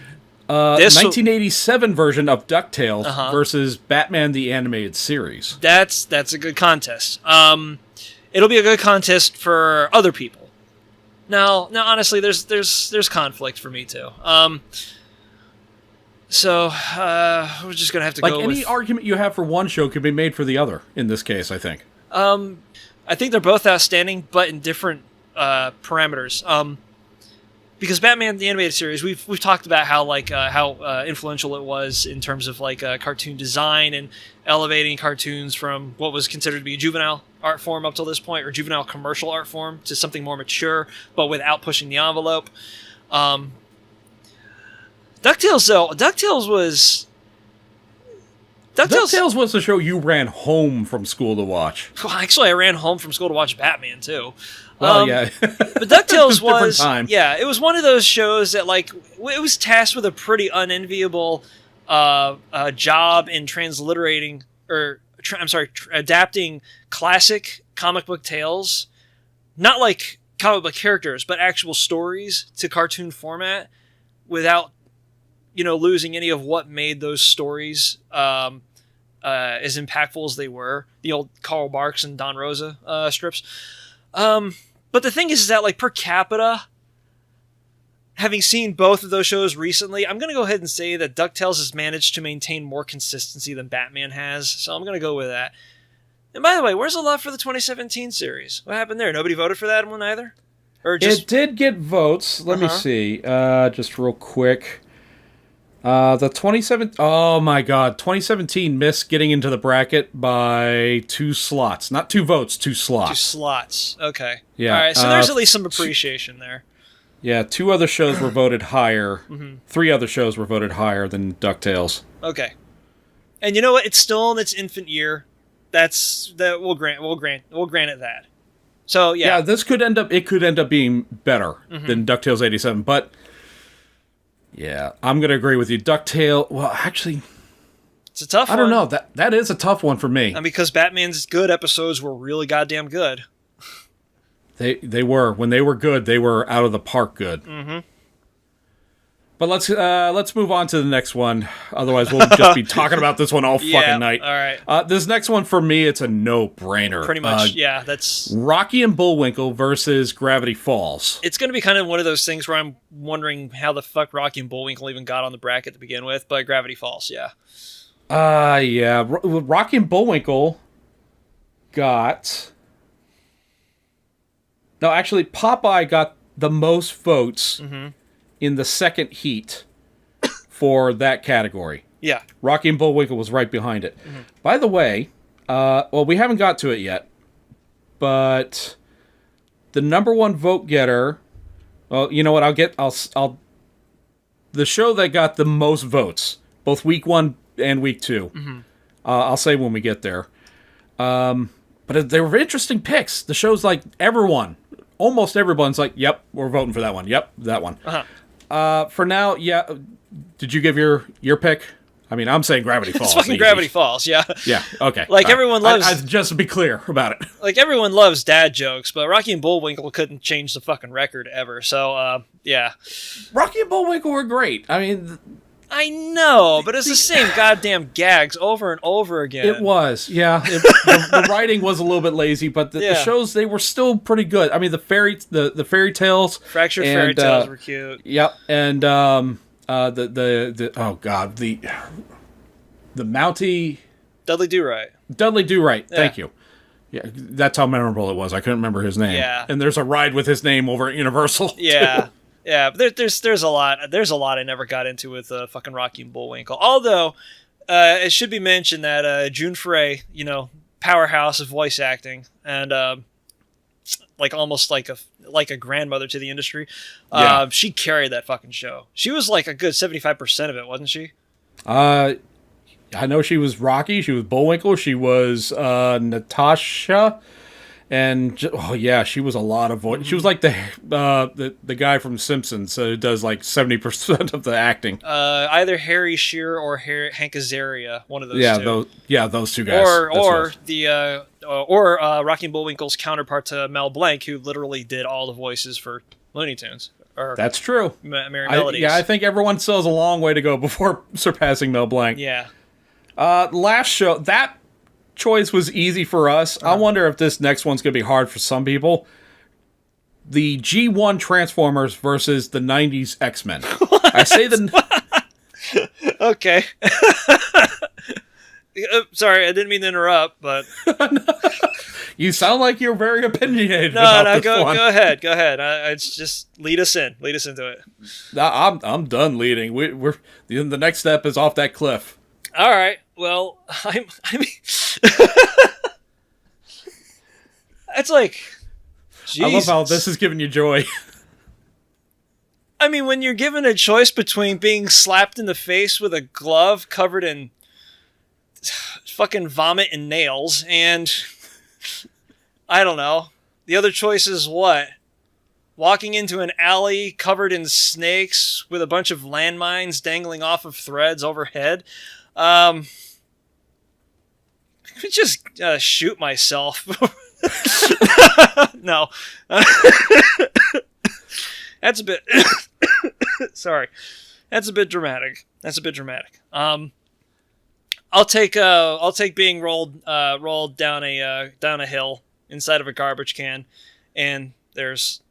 1987 version of DuckTales versus Batman the Animated Series. That's a good contest. It'll be a good contest for other people. Now, honestly, there's conflict for me too. So we're just gonna have to go. Like any argument you have for one show could be made for the other. In this case, I think. I think they're both outstanding, but in different parameters. Because Batman the Animated Series, we've talked about how influential it was in terms of cartoon design and elevating cartoons from what was considered to be a juvenile art form up till this point, or juvenile commercial art form, to something more mature, but without pushing the envelope. DuckTales, though, DuckTales was the show you ran home from school to watch. Well, actually, I ran home from school to watch Batman too. Well, yeah. But DuckTales was, time. Yeah, it was one of those shows that, it was tasked with a pretty unenviable job in transliterating, adapting classic comic book tales, not like comic book characters, but actual stories to cartoon format, without, losing any of what made those stories as impactful as they were. The old Karl Barks and Don Rosa strips. But the thing is that, per capita, having seen both of those shows recently, I'm going to go ahead and say that DuckTales has managed to maintain more consistency than Batman has, so I'm going to go with that. And by the way, where's the love for the 2017 series? What happened there? Nobody voted for that one either? Or just... It did get votes. Let me see. Just real quick. The 2017 missed getting into the bracket by 2 slots. Not 2 votes, 2 slots. 2 slots. Okay. Yeah. All right, so there's at least some appreciation there. Yeah, 2 other shows were voted higher. 3 other shows were voted higher than DuckTales. Okay. And you know what? It's still in its infant year. We'll grant it that. So yeah, this could end up being better than DuckTales 87, but yeah, I'm gonna agree with you. DuckTales. Well, actually, it's a tough one. I don't know. That is a tough one for me. And because Batman's good episodes were really goddamn good. They were, when they were good, they were out of the park good. Mm-hmm. But let's move on to the next one. Otherwise, we'll just be talking about this one all fucking night. All right. This next one for me, it's a no-brainer. Pretty much, yeah. That's Rocky and Bullwinkle versus Gravity Falls. It's going to be kind of one of those things where I'm wondering how the fuck Rocky and Bullwinkle even got on the bracket to begin with. But Gravity Falls, yeah. Yeah. Rocky and Bullwinkle got. No, actually, Popeye got the most votes. In the second heat for that category. Yeah. Rocky and Bullwinkle was right behind it. By the way, well, we haven't got to it yet, but the number one vote getter, well, you know what, I'll the show that got the most votes, both week 1 and week 2, I'll say when we get there. But they were interesting picks. The show's like almost everyone's like, yep, we're voting for that one. Yep, that one. For now, yeah. Did you give your pick? I mean, I'm saying Gravity Falls. It's fucking easy. Gravity Falls, yeah. Yeah, okay. Like, everyone loves... just to be clear about it. Like, everyone loves dad jokes, but Rocky and Bullwinkle couldn't change the fucking record ever, so, yeah. Rocky and Bullwinkle were great. I mean... I know, but it's the same goddamn gags over and over again. It was, yeah. The writing was a little bit lazy, but the shows, they were still pretty good. I mean, the fairy tales, Fractured Fairy Tales were cute. Yep, and the Mountie Dudley Do-Right. Dudley Do-Right. Yeah. Thank you. Yeah, that's how memorable it was. I couldn't remember his name. Yeah, and there's a ride with his name over at Universal. Yeah. Too. Yeah, but there's a lot I never got into with fucking Rocky and Bullwinkle. Although it should be mentioned that June Foray, powerhouse of voice acting and like almost like a grandmother to the industry. She carried that fucking show. She was like a good 75% of it, wasn't she? I know she was Rocky. She was Bullwinkle. She was Natasha. And she was a lot of voice. She was like the guy from Simpsons who does like 70% of the acting. Either Harry Shearer or Hank Azaria, one of those two. Those two guys. Or Rocky and Bullwinkle's counterpart to Mel Blanc, who literally did all the voices for Looney Tunes. That's true. Merry Melodies. I think everyone still has a long way to go before surpassing Mel Blanc. Yeah. Last show that choice was easy for us. I wonder if this next one's going to be hard for some people. The G1 Transformers versus the 90s X-Men. I say the... Okay. Sorry, I didn't mean to interrupt, but... You sound like you're very opinionated about this one. Go ahead. It's just lead us into it. I'm done leading. We're the next step is off that cliff. All right. Well, I mean, it's like, Jesus. I love how this is giving you joy. I mean, when you're given a choice between being slapped in the face with a glove covered in fucking vomit and nails, and I don't know, the other choice is what? Walking into an alley covered in snakes with a bunch of landmines dangling off of threads overhead. Just shoot myself. No. That's a bit... Sorry. That's a bit dramatic. I'll take being rolled down a hill inside of a garbage can, and there's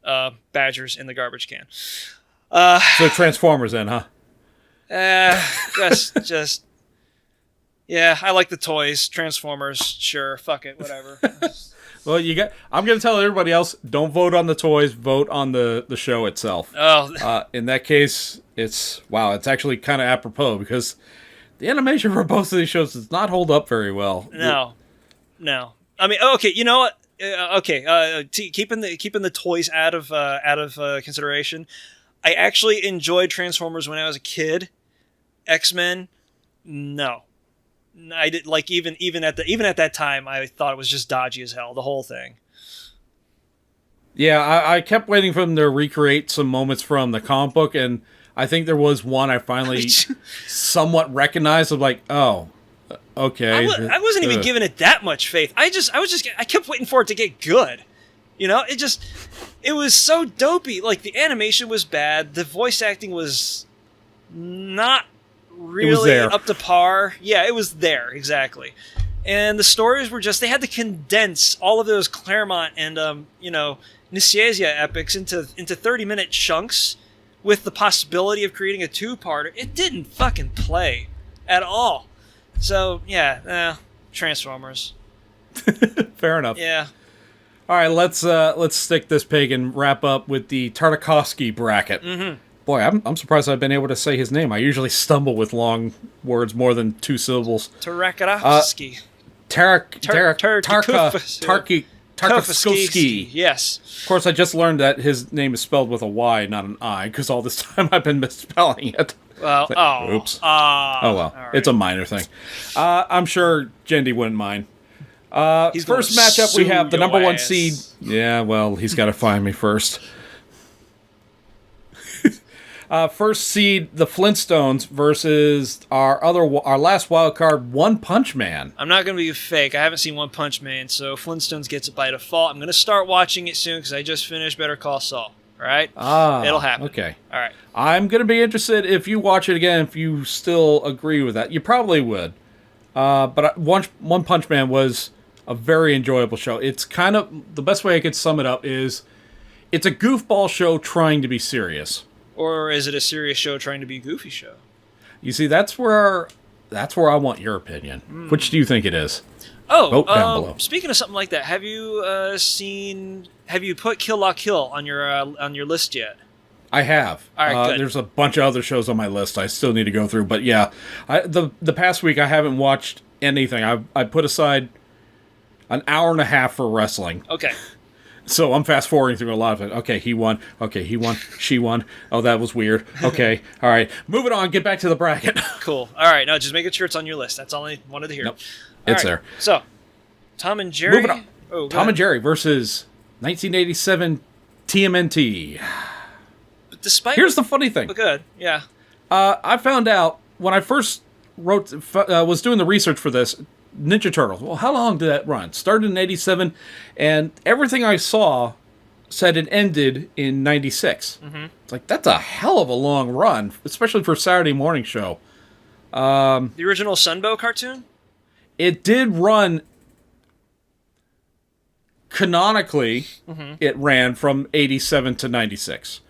badgers in the garbage can. So Transformers then, huh? Just yeah, I like the toys. Transformers, sure, fuck it, whatever. Well, I'm going to tell everybody else, don't vote on the toys, vote on the show itself. Oh. In that case, it's actually kind of apropos, because the animation for both of these shows does not hold up very well. No. I mean, okay, you know what? Keeping the toys out of consideration, I actually enjoyed Transformers when I was a kid. X-Men, no. I did like even at that time I thought it was just dodgy as hell, the whole thing. Yeah, I kept waiting for them to recreate some moments from the comic book, and I think there was one I finally somewhat recognized. Of like, oh, okay. I wasn't even giving it that much faith. I kept waiting for it to get good. You know, it was so dopey. Like, the animation was bad. The voice acting was not really up to par. Yeah, it was there, exactly. And the stories were just, they had to condense all of those Claremont and, Nicieza epics into 30-minute chunks with the possibility of creating a two-parter. It didn't fucking play at all. So, yeah, Transformers. Fair enough. Yeah. All right, let's stick this pig and wrap up with the Tartakovsky bracket. Mm-hmm. Boy, I'm surprised I've been able to say his name. I usually stumble with long words more than 2 syllables. Tartakovsky. Tartakovsky. Yes. Of course, I just learned that his name is spelled with a Y, not an I, because all this time I've been misspelling it. Well, oops. Oh well, right. It's a minor thing. I'm sure Jendi wouldn't mind. First matchup, we have the number 1 seed. Yeah, well, he's got to find me first. First seed, the Flintstones versus our last wild card, One Punch Man. I'm not going to be fake. I haven't seen One Punch Man, so Flintstones gets it by default. I'm going to start watching it soon because I just finished Better Call Saul. All right? It'll happen. Okay. All right. I'm going to be interested if you watch it again, if you still agree with that. You probably would. But One Punch Man was a very enjoyable show. It's kind of, the best way I could sum it up is, it's a goofball show trying to be serious. Or is it a serious show trying to be a goofy show? You see, that's where I want your opinion. Which do you think it is? Oh, vote down below. Speaking of something like that, have you put Kill La Kill on your list yet? I have. All right, good. There's a bunch of other shows on my list I still need to go through, but yeah, the past week I haven't watched anything. I put aside an hour and a half for wrestling. Okay. So I'm fast forwarding through a lot of it. Okay, he won. Okay, he won. She won. Oh, that was weird. Okay, all right. Moving on. Get back to the bracket. Cool. All right. No, just making sure it's on your list. That's all I wanted to hear. Nope. All It's right. there. So, Tom and Jerry. Moving on. Oh, Tom and Jerry versus 1987 TMNT. But despite Here's the funny thing. good. Yeah. I found out when I first was doing the research for this, Ninja Turtles. Well, how long did that run? Started in 87, and everything I saw said it ended in 96. Mm-hmm. It's like, that's a hell of a long run, especially for a Saturday morning show. The original Sunbow cartoon? It did run, canonically, it ran from 87 to 96.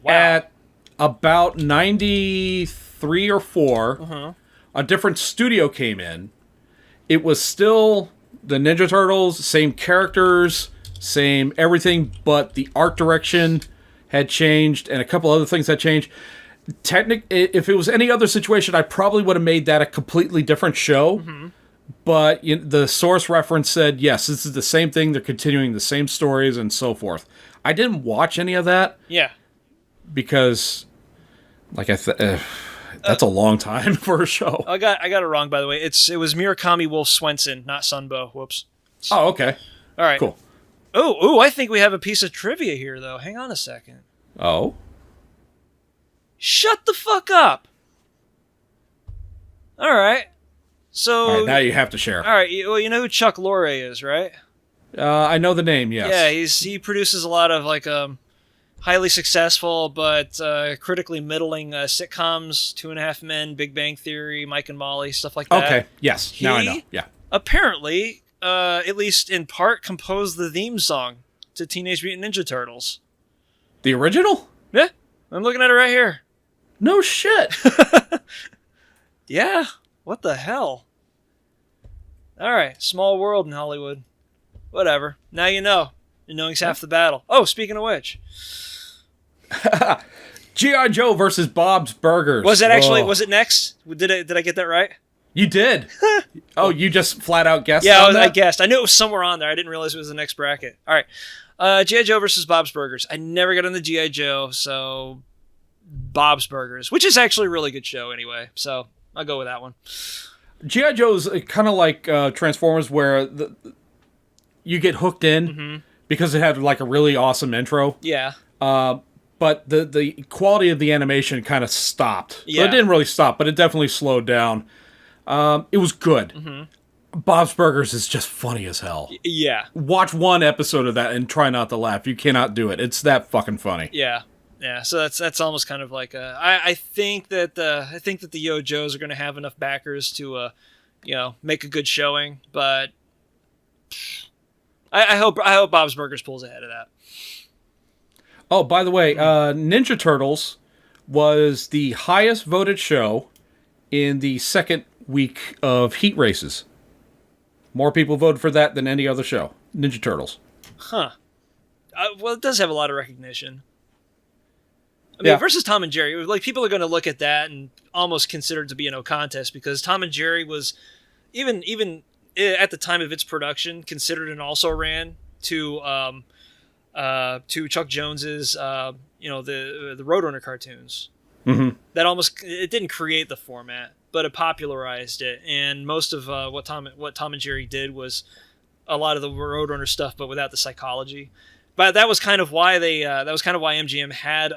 Wow. At about 93 or 4, a different studio came in. It was still the Ninja Turtles, same characters, same everything, but the art direction had changed and a couple other things had changed. If it was any other situation, I probably would have made that a completely different show. But the source reference said, yes, this is the same thing. They're continuing the same stories and so forth. I didn't watch any of that. Yeah. Because, like that's a long time for a show. I got it wrong, by the way. It was Murakami Wolf Swenson, not Sunbow. Whoops. Oh, okay. All right. Cool. Oh, I think we have a piece of trivia here, though. Hang on a second. Oh? Shut the fuck up. All right. So. All right, now you have to share. All right. Well, you know who Chuck Lorre is, right? I know the name, yes. Yeah, he produces a lot of highly successful but critically middling sitcoms, 2.5 Men, Big Bang Theory, Mike and Molly, stuff like that. Okay, yes, now I know, yeah. Apparently, at least in part, composed the theme song to Teenage Mutant Ninja Turtles. The original? Yeah, I'm looking at it right here. No shit. Yeah, what the hell? Alright, small world in Hollywood. Whatever, now you know. And knowing's half the battle. Oh, speaking of which... G.I. Joe versus Bob's Burgers. Was it next? Did I get that right? You did. Oh, you just flat out guessed? Yeah, on that? I guessed. I knew it was somewhere on there. I didn't realize it was the next bracket. All right. G.I. Joe versus Bob's Burgers. I never got into G.I. Joe, so Bob's Burgers, which is actually a really good show anyway. So I'll go with that one. G.I. Joe's kind of like Transformers, where you get hooked in because it had like a really awesome intro. Yeah. But the quality of the animation kind of stopped. Yeah. Well, it didn't really stop, but it definitely slowed down. It was good. Bob's Burgers is just funny as hell. Yeah. Watch one episode of that and try not to laugh. You cannot do it. It's that fucking funny. Yeah. Yeah, so that's almost kind of like I think that the Yo Joes are going to have enough backers to make a good showing, but I hope Bob's Burgers pulls ahead of that. Oh, by the way, Ninja Turtles was the highest voted show in the second week of Heat Races. More people voted for that than any other show. Ninja Turtles. Huh. Well, it does have a lot of recognition. I mean, versus Tom and Jerry, like people are going to look at that and almost consider it to be a no contest because Tom and Jerry was even at the time of its production considered an also ran to Chuck Jones's the Roadrunner cartoons. Mm-hmm. That it didn't create the format, but it popularized it. And most of what Tom and Jerry did was a lot of the Roadrunner stuff, but without the psychology. But that was kind of why MGM had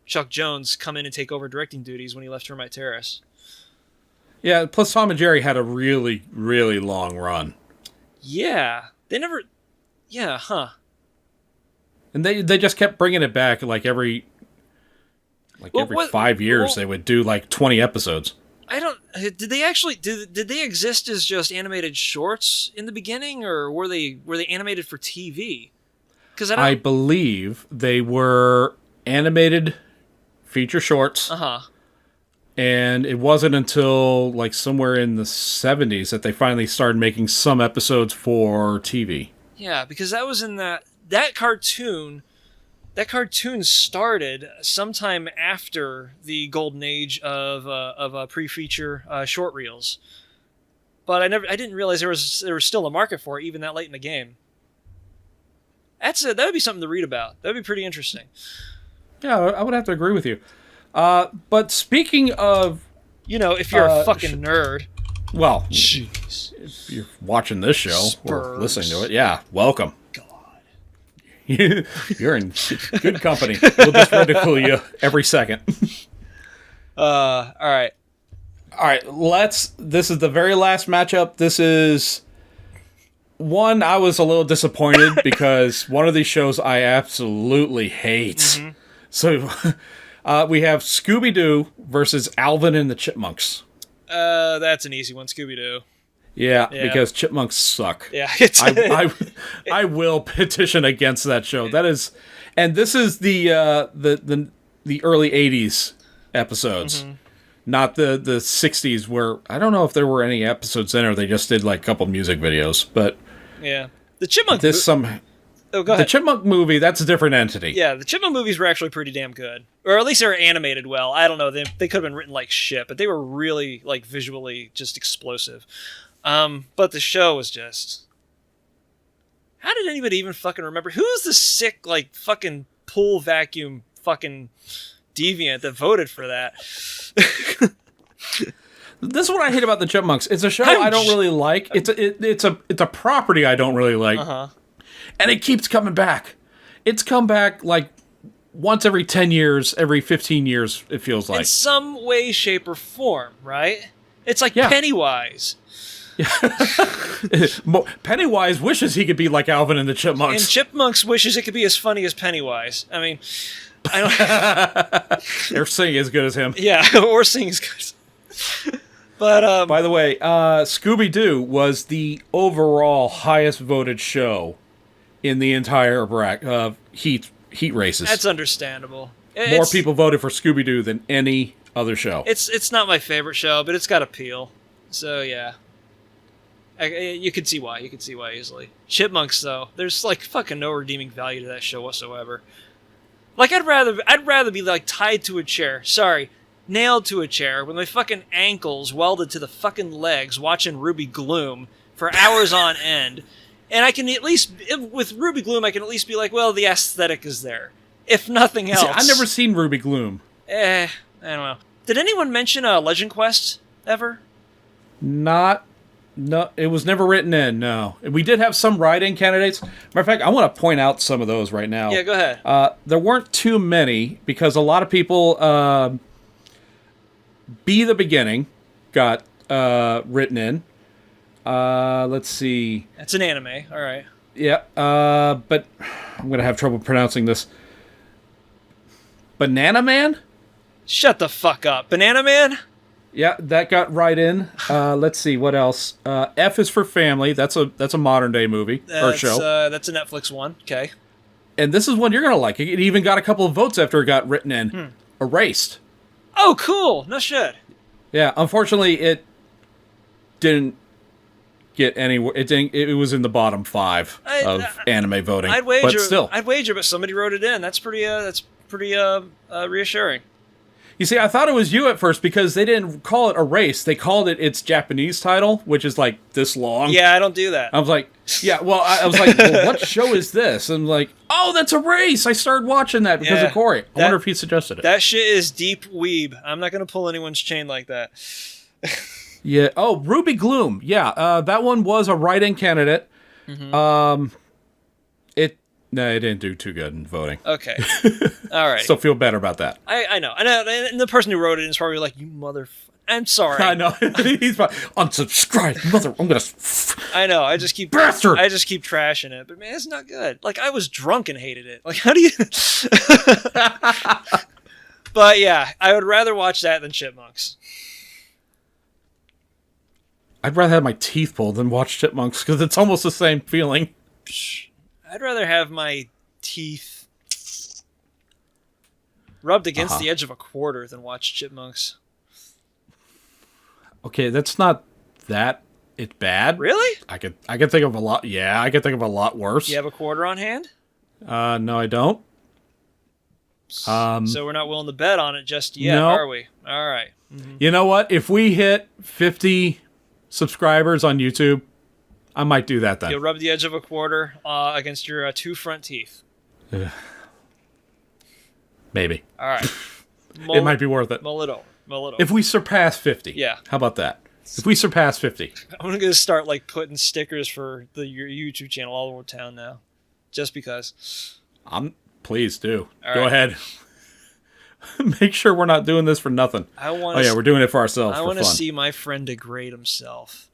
Chuck Jones come in and take over directing duties when he left Termite Terrace. Yeah, plus Tom and Jerry had a really, really long run. Yeah. They never... Yeah, huh. And they just kept bringing it back every 5 years. They would do 20 episodes. I don't... Did they actually... Did they exist as just animated shorts in the beginning, or were they animated for TV? Because I believe they were animated feature shorts. Uh-huh. And it wasn't until somewhere in the 70s that they finally started making some episodes for TV. Yeah, because that was in that cartoon. That cartoon started sometime after the golden age of pre-feature short reels. But I didn't realize there was still a market for it even that late in the game. That would be something to read about. That would be pretty interesting. Yeah, I would have to agree with you. But speaking of... if you're a fucking nerd. Well, jeez. If you're watching this show or listening to it, yeah, welcome. God. You're in good company. We'll just ridicule you every second. All right. All right, this is the very last matchup. This is... One, I was a little disappointed because one of these shows I absolutely hate. Mm-hmm. So we have Scooby-Doo versus Alvin and the Chipmunks. That's an easy one, Scooby-Doo. Yeah, because chipmunks suck. Yeah, I will petition against that show. That is, and this is the early '80s episodes, not the '60s. Where I don't know if there were any episodes in, or they just did a couple music videos. But yeah, the Chipmunk. Oh, go ahead. The Chipmunk movie, that's a different entity. Yeah, the Chipmunk movies were actually pretty damn good. Or at least they were animated well. I don't know, they could have been written like shit, but they were really, visually just explosive. But the show was just... How did anybody even fucking remember? Who's the sick, fucking pool vacuum fucking deviant that voted for that? This is what I hate about the Chipmunks. It's a show I don't really like. It's a property I don't really like. Uh-huh. And it keeps coming back. It's come back once every 10 years, every 15 years, it feels like. In some way, shape, or form, right? It's like Pennywise. Pennywise wishes he could be like Alvin and the Chipmunks. And Chipmunks wishes it could be as funny as Pennywise. I mean, I don't... Or sing as good as him. Yeah, or sing as good. But, by the way, Scooby-Doo was the overall highest voted show in the entire heat races. That's understandable. More people voted for Scooby-Doo than any other show. It's not my favorite show, but it's got appeal. So yeah, you can see why. You can see why easily. Chipmunks though, there's fucking no redeeming value to that show whatsoever. I'd rather be tied to a chair. Sorry, nailed to a chair with my fucking ankles welded to the fucking legs, watching Ruby Gloom for hours on end. And I can at least, with Ruby Gloom, I can at least be well, the aesthetic is there. If nothing else. See, I've never seen Ruby Gloom. I don't know. Did anyone mention Legend Quest ever? Not, no, it was never written in. No, we did have some write-in candidates. Matter of fact, I want to point out some of those right now. Yeah, go ahead. There weren't too many because a lot of people. Be the Beginning got written in. Let's see. It's an anime. All right. Yeah, but I'm gonna have trouble pronouncing this. Banana Man? Shut the fuck up, Banana Man. Yeah, that got right in. Let's see what else. F is for Family. That's a modern day movie or show. That's a Netflix one. Okay. And this is one you're gonna like. It even got a couple of votes after it got written in. Erased. Oh, cool. No shit. Yeah, unfortunately, it didn't get anywhere. It didn't. It was in the bottom 5 of anime voting. I'd wager. but still, I'd wager, but somebody wrote it in. That's pretty. Reassuring. you see, I thought it was you at first because they didn't call it Erased. They called it its Japanese title, which is like this long. Yeah, I don't do that. I was like, yeah. Well, I was like, well, what show is this? And I'm like, oh, that's Erased. I started watching that because of Corey. I wonder if he suggested it. That shit is deep weeb. I'm not gonna pull anyone's chain like that. Yeah. Oh, Ruby Gloom. Yeah. That one was a write-in candidate. It didn't do too good in voting. Okay. All right. So feel better about that. I know. And the person who wrote it is probably like, you I'm sorry. I know. He's probably, unsubscribe, mother. I'm gonna. I know. I just keep Bastard! I just keep trashing it, but man, it's not good. Like I was drunk and hated it. Like how do you? But yeah, I would rather watch that than Chipmunks. I'd rather have my teeth pulled than watch Chipmunks because it's almost the same feeling. I'd rather have my teeth rubbed against the edge of a quarter than watch Chipmunks. Okay, that's not that. It's bad. Really? I could think of a lot. Yeah, I could think of a lot worse. You have a quarter on hand? No, I don't. So we're not willing to bet on it just yet, no. are we? All right. You know what? If we hit 50 subscribers on YouTube, I might do that then. You'll rub the edge of a quarter against your 2 front teeth. Maybe. All right. It might be worth it. Mull it over. If we surpass 50. Yeah. How about that? If we surpass 50. I'm going to start like putting stickers for your YouTube channel all over town now. Just because. Please do. All Go right. ahead. Make sure we're not doing this for nothing. We're doing it for ourselves. I want to see my friend degrade himself.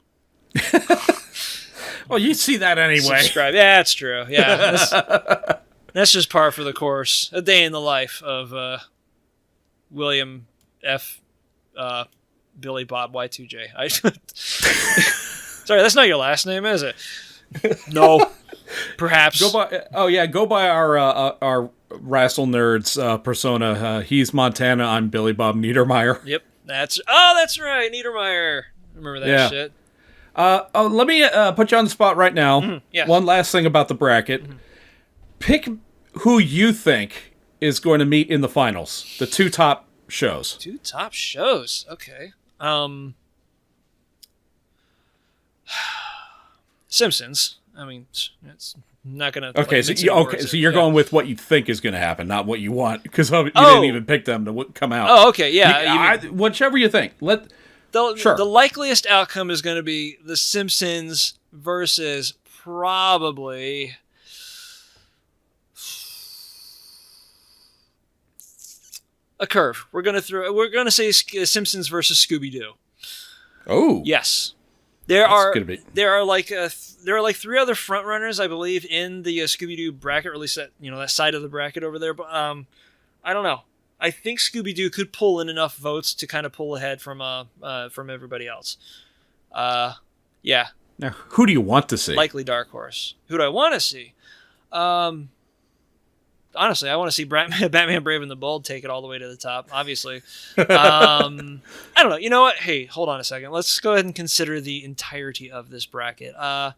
Well, you see that anyway. Subscribe. Yeah, that's true. Yeah. That's just par for the course. A day in the life of William F. Billy Bob Y2J. Sorry, that's not your last name, is it? No. Perhaps. Go by our Wrestle Nerds persona. He's Montana. I'm Billy Bob Niedermeyer. Yep. That's right, Niedermeyer. Remember that shit. Let me put you on the spot right now. Mm-hmm. Yeah. One last thing about the bracket. Mm-hmm. Pick who you think is going to meet in the finals. The 2 top shows. 2 top shows. Okay. Simpsons. I mean, it's not gonna. Okay, so you're going with what you think is going to happen, not what you want, because you didn't even pick them to come out. Oh, okay, yeah. Whichever you think. The likeliest outcome is going to be The Simpsons versus probably a curve. We're going to say Simpsons versus Scooby-Doo. Oh. Yes. There are like 3 other front runners, I believe, in the Scooby-Doo bracket, or at least that side of the bracket over there. But I don't know. I think Scooby-Doo could pull in enough votes to kind of pull ahead from everybody else. Yeah. Now, who do you want to see? Likely Dark Horse. Who do I want to see? Honestly, I want to see Batman Brave and the Bold take it all the way to the top, obviously. I don't know. You know what? Hey, hold on a second. Let's go ahead and consider the entirety of this bracket. I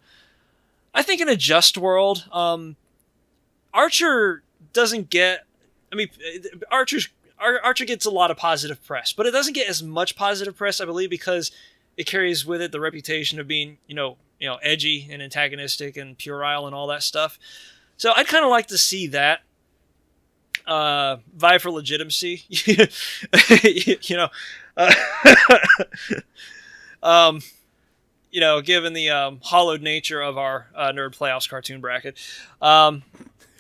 think in a just world, Archer doesn't get... I mean, Archer gets a lot of positive press, but it doesn't get as much positive press, I believe, because it carries with it the reputation of being, edgy and antagonistic and puerile and all that stuff. So I'd kind of like to see that vie for legitimacy. given the hollowed nature of our Nerd Playoffs cartoon bracket,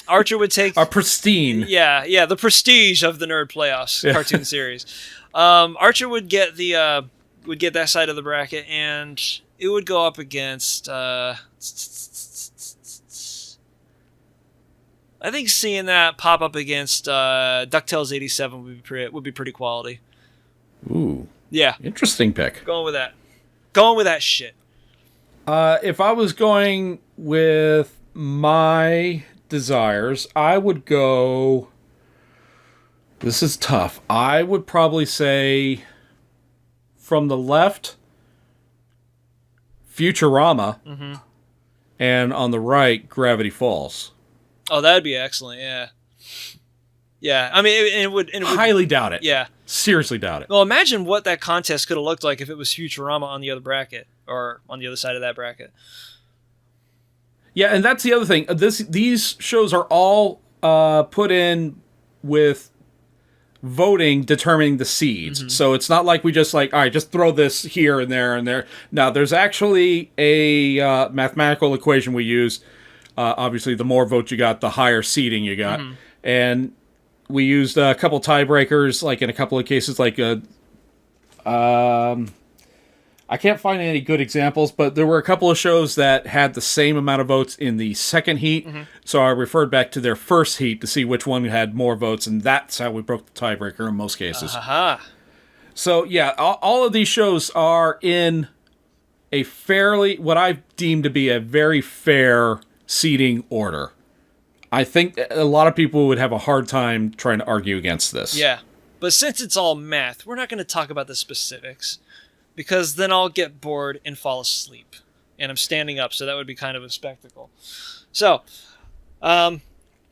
Archer would take Our pristine. yeah, the prestige of the Nerd Playoffs cartoon series. Archer would get that side of the bracket, and it would go up against. I think seeing that pop up against DuckTales 87 would be pretty quality. Ooh, Yeah, interesting pick. going with that. Going with that shit. If I was going with my desires, I would go. This is tough. I would probably say from the left, Futurama, and on the right, Gravity Falls. Oh, that'd be excellent. Yeah. Yeah. I mean, it would. Highly doubt it. Yeah. Seriously doubt it. Well, imagine what that contest could have looked like if it was Futurama on the other bracket or on the other side of that bracket. Yeah, and that's the other thing. These shows are all put in with voting determining the seeds. So it's not like we just all right, just throw this here and there and there. Now, there's actually a mathematical equation we use. Obviously, the more votes you got, the higher seeding you got. And we used a couple tiebreakers, like in a couple of cases, I can't find any good examples, but there were a couple of shows that had the same amount of votes in the second heat. So I referred back to their first heat to see which one had more votes, and that's how we broke the tiebreaker in most cases. So yeah, all of these shows are in a what I deem to be a very fair seating order. I think a lot of people would have a hard time trying to argue against this. Yeah. But since it's all math, we're not going to talk about the specifics because then I'll get bored and fall asleep. And I'm standing up, so that would be kind of a spectacle. So, well,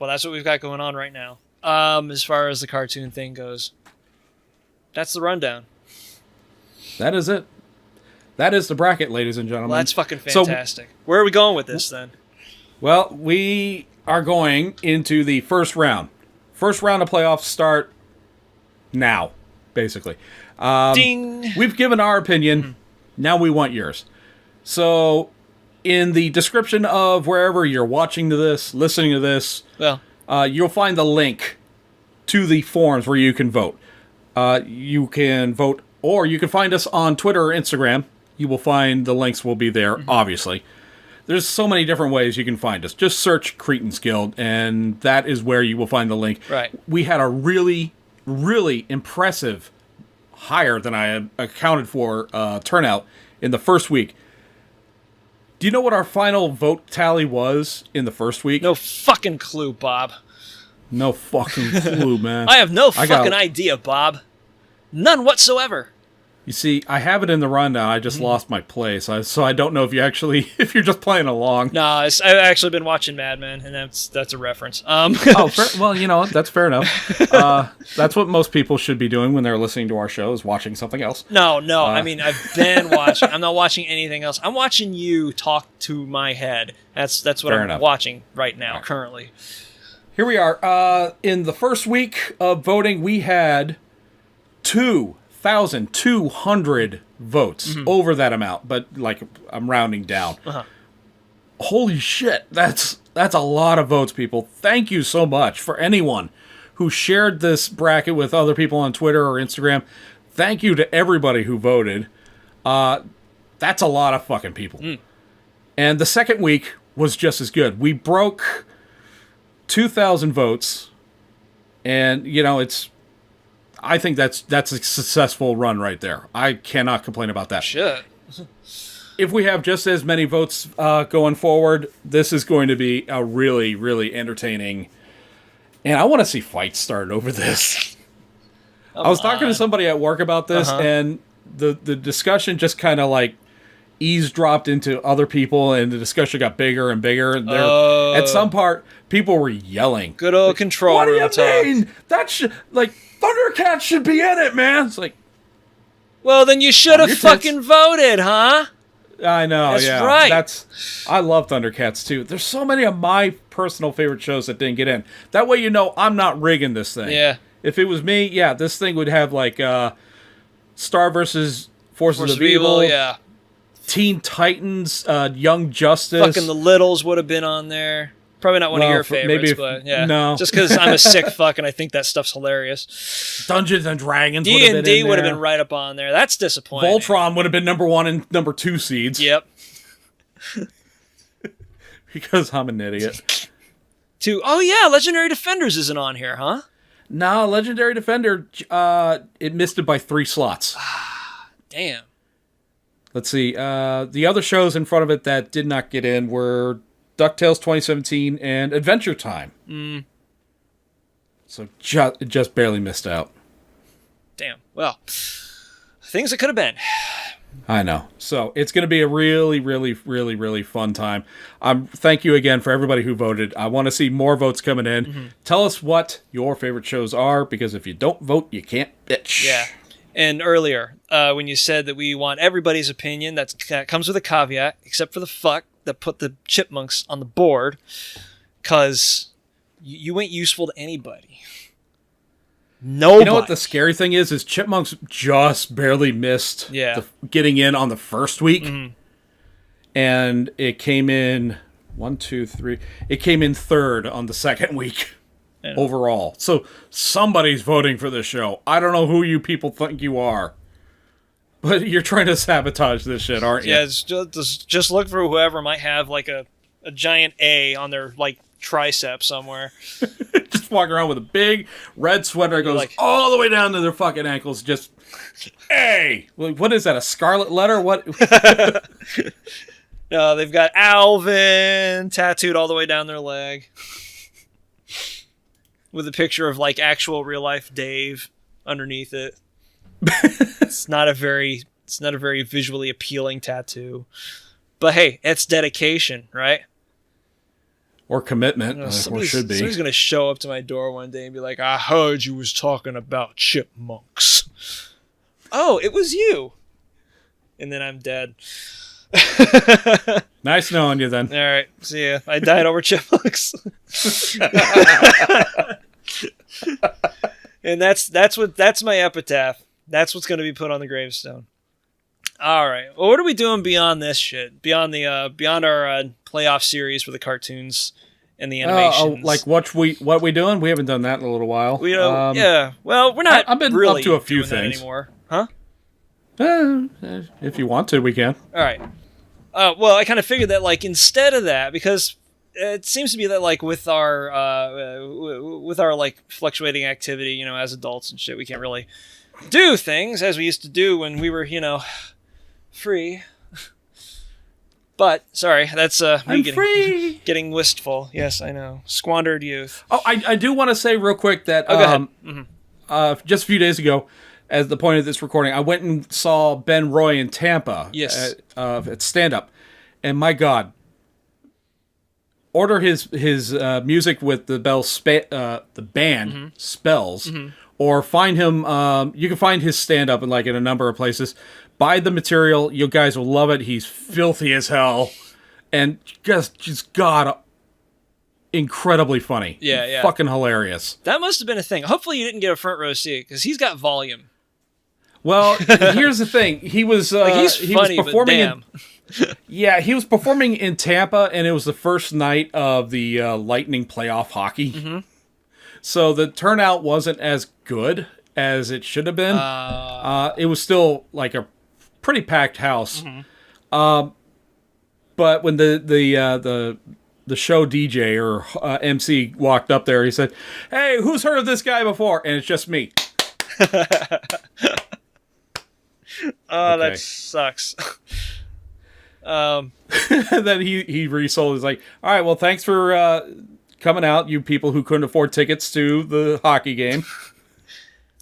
that's what we've got going on right now. As far as the cartoon thing goes, that's the rundown. That is it. That is the bracket, ladies and gentlemen. Well, that's fucking fantastic. Where are we going with this then? Well, we are going into the first round. First round of playoffs start now, basically. Ding! We've given our opinion. Now we want yours. So, in the description of wherever you're watching this, listening to this, Well, you'll find the link to the forums where you can vote. You can vote, or you can find us on Twitter or Instagram. You will find the links will be there, obviously. There's so many different ways you can find us. Just search Cretans Guild, and that is where you will find the link. Right. We had a really, really impressive, higher than I had accounted for, turnout in the first week. Do you know what our final vote tally was in the first week? no fucking clue, Bob. No fucking clue, man. I have no fucking idea, Bob. None whatsoever. You see, I have it in the rundown. I just lost my place, so I don't know if if you're just playing along. No, I've actually been watching Mad Men, and that's a reference. Oh, well, that's fair enough. That's what most people should be doing when they're listening to our show, is watching something else. No. I mean, I've been watching. I'm not watching anything else. I'm watching you talk to my head. That's what Fair I'm enough. watching right now, currently. Here we are. In the first week of voting, we had 2,200 votes, over that amount, but I'm rounding down. Holy shit, that's a lot of votes, people. Thank you so much for anyone who shared this bracket with other people on Twitter or Instagram. Thank you to everybody who voted. That's a lot of fucking people. And the second week was just as good. We broke 2,000 votes, and I think that's a successful run right there. I cannot complain about that. Shit. If we have just as many votes going forward, this is going to be a really, really entertaining. And I want to see fights started over this. I was talking to somebody at work about this, and the discussion just kind of eavesdropped into other people, and the discussion got bigger and bigger. And at some part, people were yelling. Good old control What do room you talk. mean? That should Thundercats should be in it, man. It's Well, then you should have your tits. fucking voted, huh? I know, That's yeah. right. I love Thundercats too. There's so many of my personal favorite shows that didn't get in. That way I'm not rigging this thing. Yeah. If it was me, this thing would have Star versus Forces of Evil. Yeah. Teen Titans, Young Justice. Fucking the Littles would have been on there. Probably not one of your favorites, but yeah. No. Just because I'm a sick fuck and I think that stuff's hilarious. Dungeons and Dragons would have been in D&D there. would have been right up on there. That's disappointing. Voltron would have been number 1 and number 2 seeds. Yep. Because I'm an idiot. Oh yeah, Legendary Defenders isn't on here, huh? No, Legendary Defender, it missed it by 3 slots. Damn. Let's see. The other shows in front of it that did not get in were DuckTales 2017 and Adventure Time. So it just barely missed out. Damn. Well, things that could have been. I know. So it's going to be a really, really, really, really fun time. Thank you again for everybody who voted. I want to see more votes coming in. Mm-hmm. Tell us what your favorite shows are, because if you don't vote, you can't bitch. Yeah. And earlier, when you said that we want everybody's opinion, that comes with a caveat, except for the fuck that put the chipmunks on the board, because you ain't useful to anybody. Nobody. You know what the scary thing is Chipmunks just barely missed getting in on the first week. Mm-hmm. And it came in 1, 2, 3. It came in third on the second week overall. So somebody's voting for this show. I don't know who you people think you are, but you're trying to sabotage this shit, aren't you? Yeah, just look for whoever might have like a giant A on their like tricep somewhere. Just walking around with a big red sweater that goes all the way down to their fucking ankles. Just, hey! What is that, a scarlet letter? What? No, they've got Alvin tattooed all the way down their leg. With a picture of like actual real life Dave underneath it. It's not a very visually appealing tattoo. But hey, it's dedication, right? Or commitment, or should be. Somebody's going to show up to my door one day and be like, I heard you was talking about chipmunks. Oh, it was you. And then I'm dead. Nice knowing you then. All right, see ya. I died over chipmunks. And that's my epitaph. That's what's going to be put on the gravestone. All right. Well, what are we doing beyond this shit? Beyond our playoff series for the cartoons and the animations? Like what we doing? We haven't done that in a little while. Yeah. Well, we're not. I've been really up to a few doing that things anymore, huh? If you want to, we can. All right. Well, I kind of figured that like instead of that, because it seems to be that like with our like fluctuating activity, you know, as adults and shit, we can't really do things as we used to do when we were, you know, free. But sorry, that's me getting wistful. Yes, I know. Squandered youth. Oh, I do want to say real quick that go ahead. Mm-hmm. Just a few days ago, as the point of this recording, I went and saw Ben Roy in Tampa. Yes. At stand up, and my God, order his music with the band mm-hmm. Spells, mm-hmm. or find him. You can find his stand up in a number of places. Buy the material. You guys will love it. He's filthy as hell, and just God, incredibly funny. Yeah. Fucking hilarious. That must have been a thing. Hopefully you didn't get a front row seat because he's got volume. Well, here's the thing. He was he's funny, was performing but damn. Yeah, he was performing in Tampa, and it was the first night of the Lightning playoff hockey. Mm-hmm. So the turnout wasn't as good as it should have been. It was still like a pretty packed house. Mm-hmm. But when the show DJ or MC walked up there, he said, "Hey, who's heard of this guy before?" And it's just me. Oh, okay. That sucks. And then he resold. He's like, "All right, well, thanks for coming out, you people who couldn't afford tickets to the hockey game."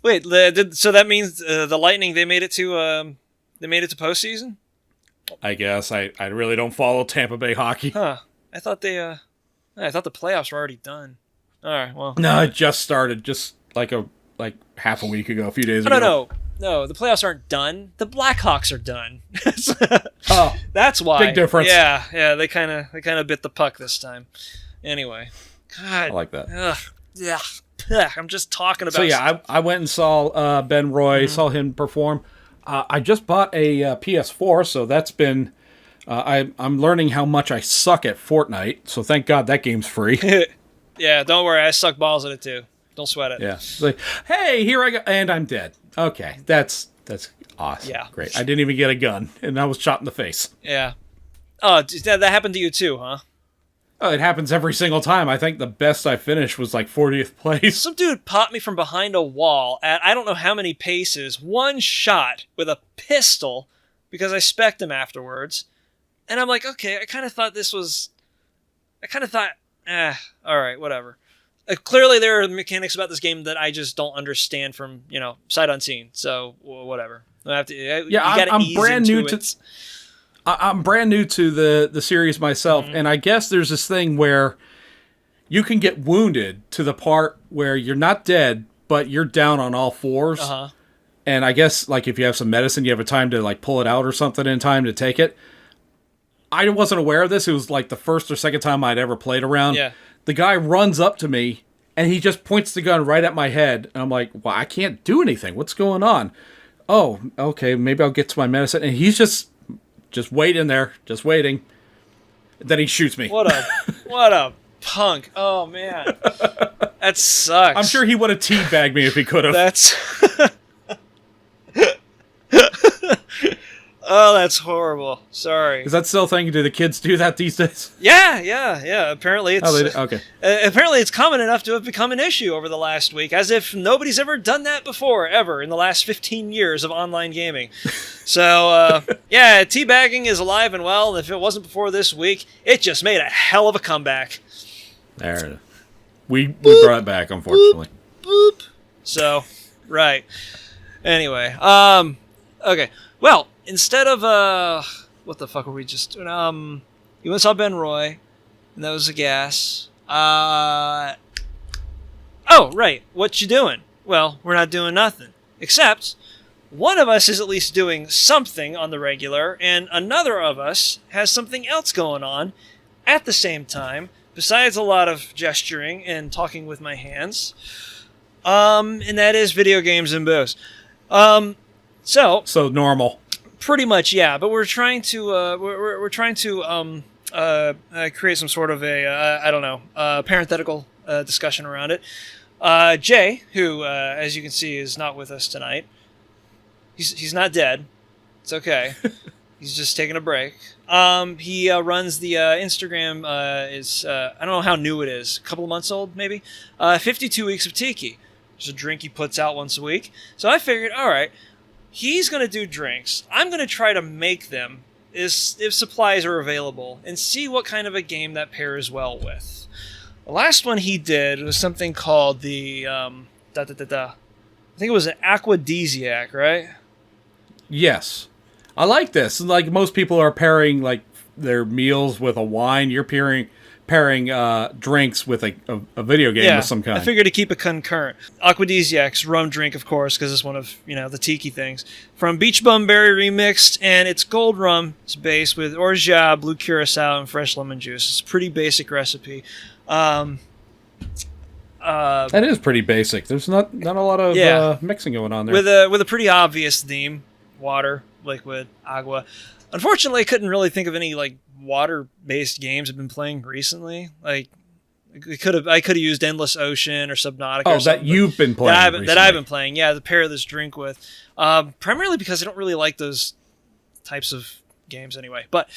Wait, so that means the Lightning they made it to postseason? I guess I really don't follow Tampa Bay hockey. Huh? I thought the playoffs were already done. All right, well, no, it just started just like half a week ago, a few days ago. No, the playoffs aren't done. The Blackhawks are done. Oh, that's why. Big difference. Yeah. They kind of bit the puck this time. Anyway, God, I like that. Yeah, I'm just talking about. So yeah, I went and saw Ben Roy, saw him perform. I just bought a PS4, so that's been. I'm learning how much I suck at Fortnite, so thank God that game's free. Yeah, don't worry. I suck balls at it too. Don't sweat it. Yeah. It's like, hey, here I go, and I'm dead. Okay, that's awesome. Yeah. Great. I didn't even get a gun, and I was shot in the face. Yeah. Oh, that happened to you too, huh? Oh, it happens every single time. I think the best I finished was like 40th place. Some dude popped me from behind a wall at I don't know how many paces, one shot with a pistol, because I spec'd him afterwards. And I'm like, okay, I kind of thought, all right, whatever. Clearly there are mechanics about this game that I just don't understand from, sight unseen. So, whatever. I have to, I'm brand new to... I'm brand new to the series myself, and I guess there's this thing where you can get wounded to the part where you're not dead, but you're down on all fours. Uh-huh. And I guess, like, if you have some medicine, you have a time to, like, pull it out or something in time to take it. I wasn't aware of this. It was, like, the first or second time I'd ever played around. Yeah. The guy runs up to me, and he just points the gun right at my head. And I'm like, well, I can't do anything. What's going on? Oh, okay, maybe I'll get to my medicine. And he's just waiting there, just waiting. Then he shoots me. What a punk. Oh, man. That sucks. I'm sure he would have teabagged me if he could have. Oh, that's horrible. Sorry. Is that still a thing? Do the kids do that these days? Yeah. Apparently it's okay. Apparently it's common enough to have become an issue over the last week, as if nobody's ever done that before, ever, in the last 15 years of online gaming. So, yeah, teabagging is alive and well, and if it wasn't before this week, it just made a hell of a comeback. There it is. We brought it back, unfortunately. Boop. So, right. Anyway, okay. Well, instead of, what the fuck were we just doing? You went and saw Ben Roy, and that was a gas. Oh, right. What you doing? Well, we're not doing nothing. Except, one of us is at least doing something on the regular, and another of us has something else going on at the same time, besides a lot of gesturing and talking with my hands. And that is video games and booze. So normal. Pretty much, yeah. But we're trying to we're trying to create some sort of a parenthetical discussion around it. Jay, who as you can see is not with us tonight. He's not dead. It's okay. He's just taking a break. He runs the Instagram. I don't know how new it is. A couple of months old, maybe. 52 Weeks of Tiki. It's a drink he puts out once a week. So I figured, all right. He's going to do drinks. I'm going to try to make them if supplies are available and see what kind of a game that pairs well with. The last one he did was something called the I think it was an Aquadesiac, right? Yes. I like this. Like, most people are pairing like their meals with a wine. You're pairing drinks with a video game of some kind. I figured to keep it concurrent. Aquadesiac's rum drink, of course, because it's one of the tiki things. From Beach Bum Berry Remixed, and it's gold rum. It's based with orgeat, blue curacao, and fresh lemon juice. It's a pretty basic recipe. That is pretty basic. There's not a lot of mixing going on there. With a pretty obvious theme: water, liquid, agua. Unfortunately, I couldn't really think of any water-based games I've been playing recently. Like, I could have used Endless Ocean or Subnautica. Oh, that you've been playing that I've been playing. Yeah, to pair this drink with. Primarily because I don't really like those types of games anyway. But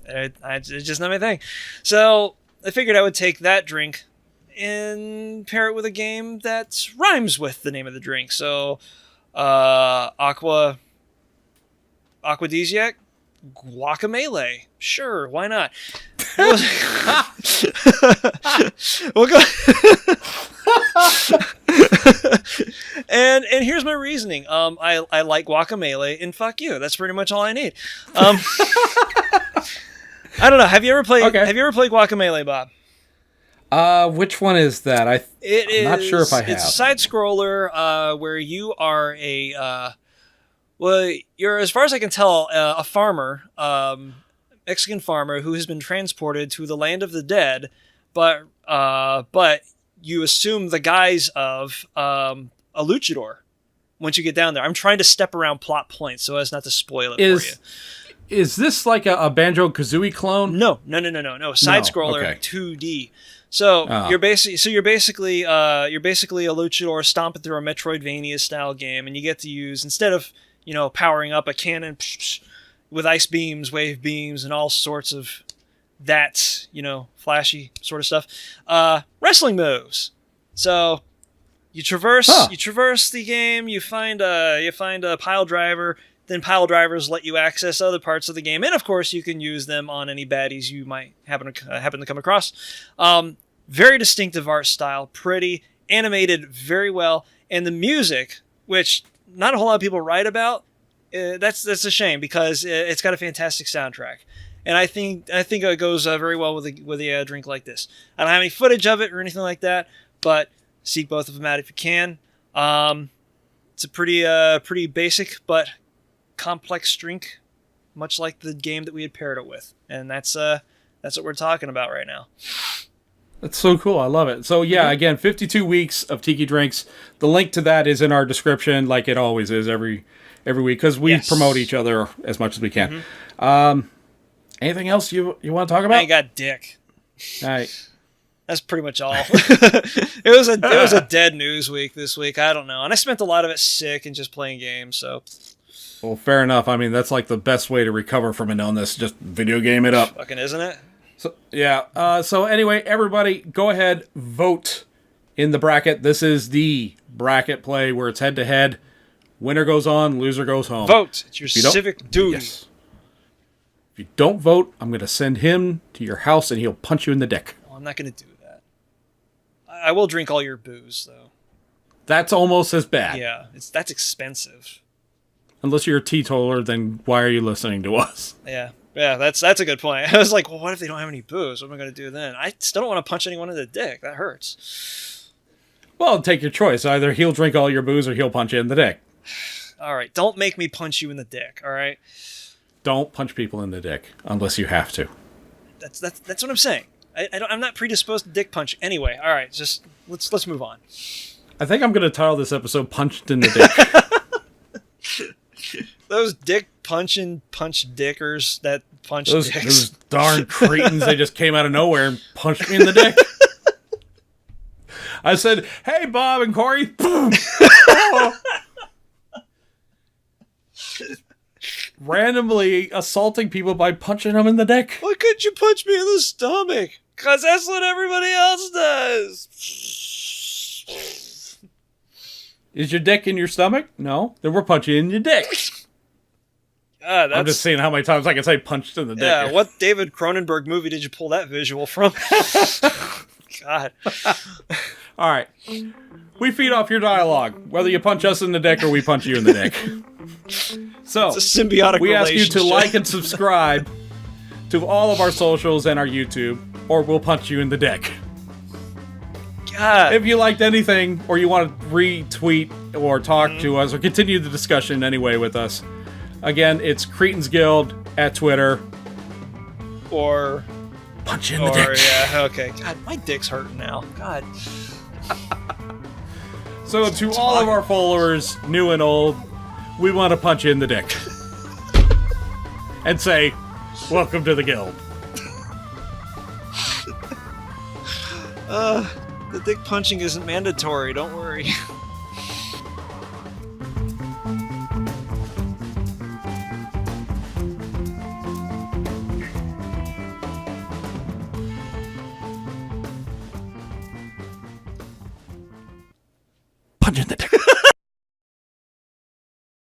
it's just not my thing. So I figured I would take that drink and pair it with a game that rhymes with the name of the drink. So Aquadesiac. Guacamole. Sure, why not? We'll go. and here's my reasoning. I like guacamole, and fuck you. That's pretty much all I need. I don't know. Have you ever played Guacamole, Bob? Which one is that? I'm not sure if I have. It's a side scroller where you are a well, you're, as far as I can tell, a farmer, Mexican farmer who has been transported to the land of the dead, but you assume the guise of a luchador. once you get down there. I'm trying to step around plot points so as not to spoil it for you. Is this like a Banjo-Kazooie clone? No. Side scroller, okay. 2D. So you're basically a luchador stomping through a Metroidvania style game, and you get to use, instead of powering up a cannon with ice beams, wave beams, and all sorts of that flashy sort of stuff, wrestling moves. So you traverse the game. You find a pile driver. Then pile drivers let you access other parts of the game, and of course you can use them on any baddies you might happen to come across. Very distinctive art style, pretty, animated very well, and the music, which not a whole lot of people write about, that's a shame because it's got a fantastic soundtrack, and I think it goes very well with a drink like this. I don't have any footage of it or anything like that, but seek both of them out if you can. It's a pretty basic but complex drink, much like the game that we had paired it with, and that's what we're talking about right now. That's so cool. I love it. So yeah, again, 52 weeks of Tiki Drinks. The link to that is in our description, like it always is every week, because we promote each other as much as we can. Anything else you want to talk about? I got dick. All right. That's pretty much all. It was a dead news week this week. I don't know, and I spent a lot of it sick and just playing games. So. Well, fair enough. I mean, that's like the best way to recover from an illness. Just video game it up. Fucking isn't it? So, yeah. So anyway, everybody, go ahead, vote in the bracket. This is the bracket play where it's head-to-head. Winner goes on, loser goes home. Vote. It's your civic duty. Yes. If you don't vote, I'm going to send him to your house and he'll punch you in the dick. Oh, I'm not going to do that. I will drink all your booze, though. That's almost as bad. Yeah, that's expensive. Unless you're a teetotaler, then why are you listening to us? Yeah, that's a good point. I was like, well, what if they don't have any booze? What am I going to do then? I still don't want to punch anyone in the dick. That hurts. Well, take your choice. Either he'll drink all your booze or he'll punch you in the dick. All right, don't make me punch you in the dick, all right? Don't punch people in the dick unless you have to. That's what I'm saying. I'm not predisposed to dick punch anyway. All right, just let's move on. I think I'm going to title this episode "Punched in the Dick." Those dick punching punch dickers that punch dicks. Those darn cretins, they just came out of nowhere and punched me in the dick. I said, hey, Bob and Corey. Boom. Oh. Randomly assaulting people by punching them in the dick. Why couldn't you punch me in the stomach? Because that's what everybody else does. Is your dick in your stomach? No. Then we're punching you in your dick. I'm just saying how many times I can say punched in the dick. Yeah, what David Cronenberg movie did you pull that visual from? God. All right. We feed off your dialogue, whether you punch us in the dick or we punch you in the dick. So, it's a symbiotic we ask you to relationship. like and subscribe to all of our socials and our YouTube, or we'll punch you in the dick. God. If you liked anything, or you want to retweet or talk to us, or continue the discussion in any way with us, again, it's Cretins Guild at Twitter. Or punch you in the dick. Yeah, okay. God, my dick's hurting now. God. So to all of our followers, new and old, we want to punch you in the dick. And say, welcome to the guild. The dick punching isn't mandatory, don't worry. Punch in the dick.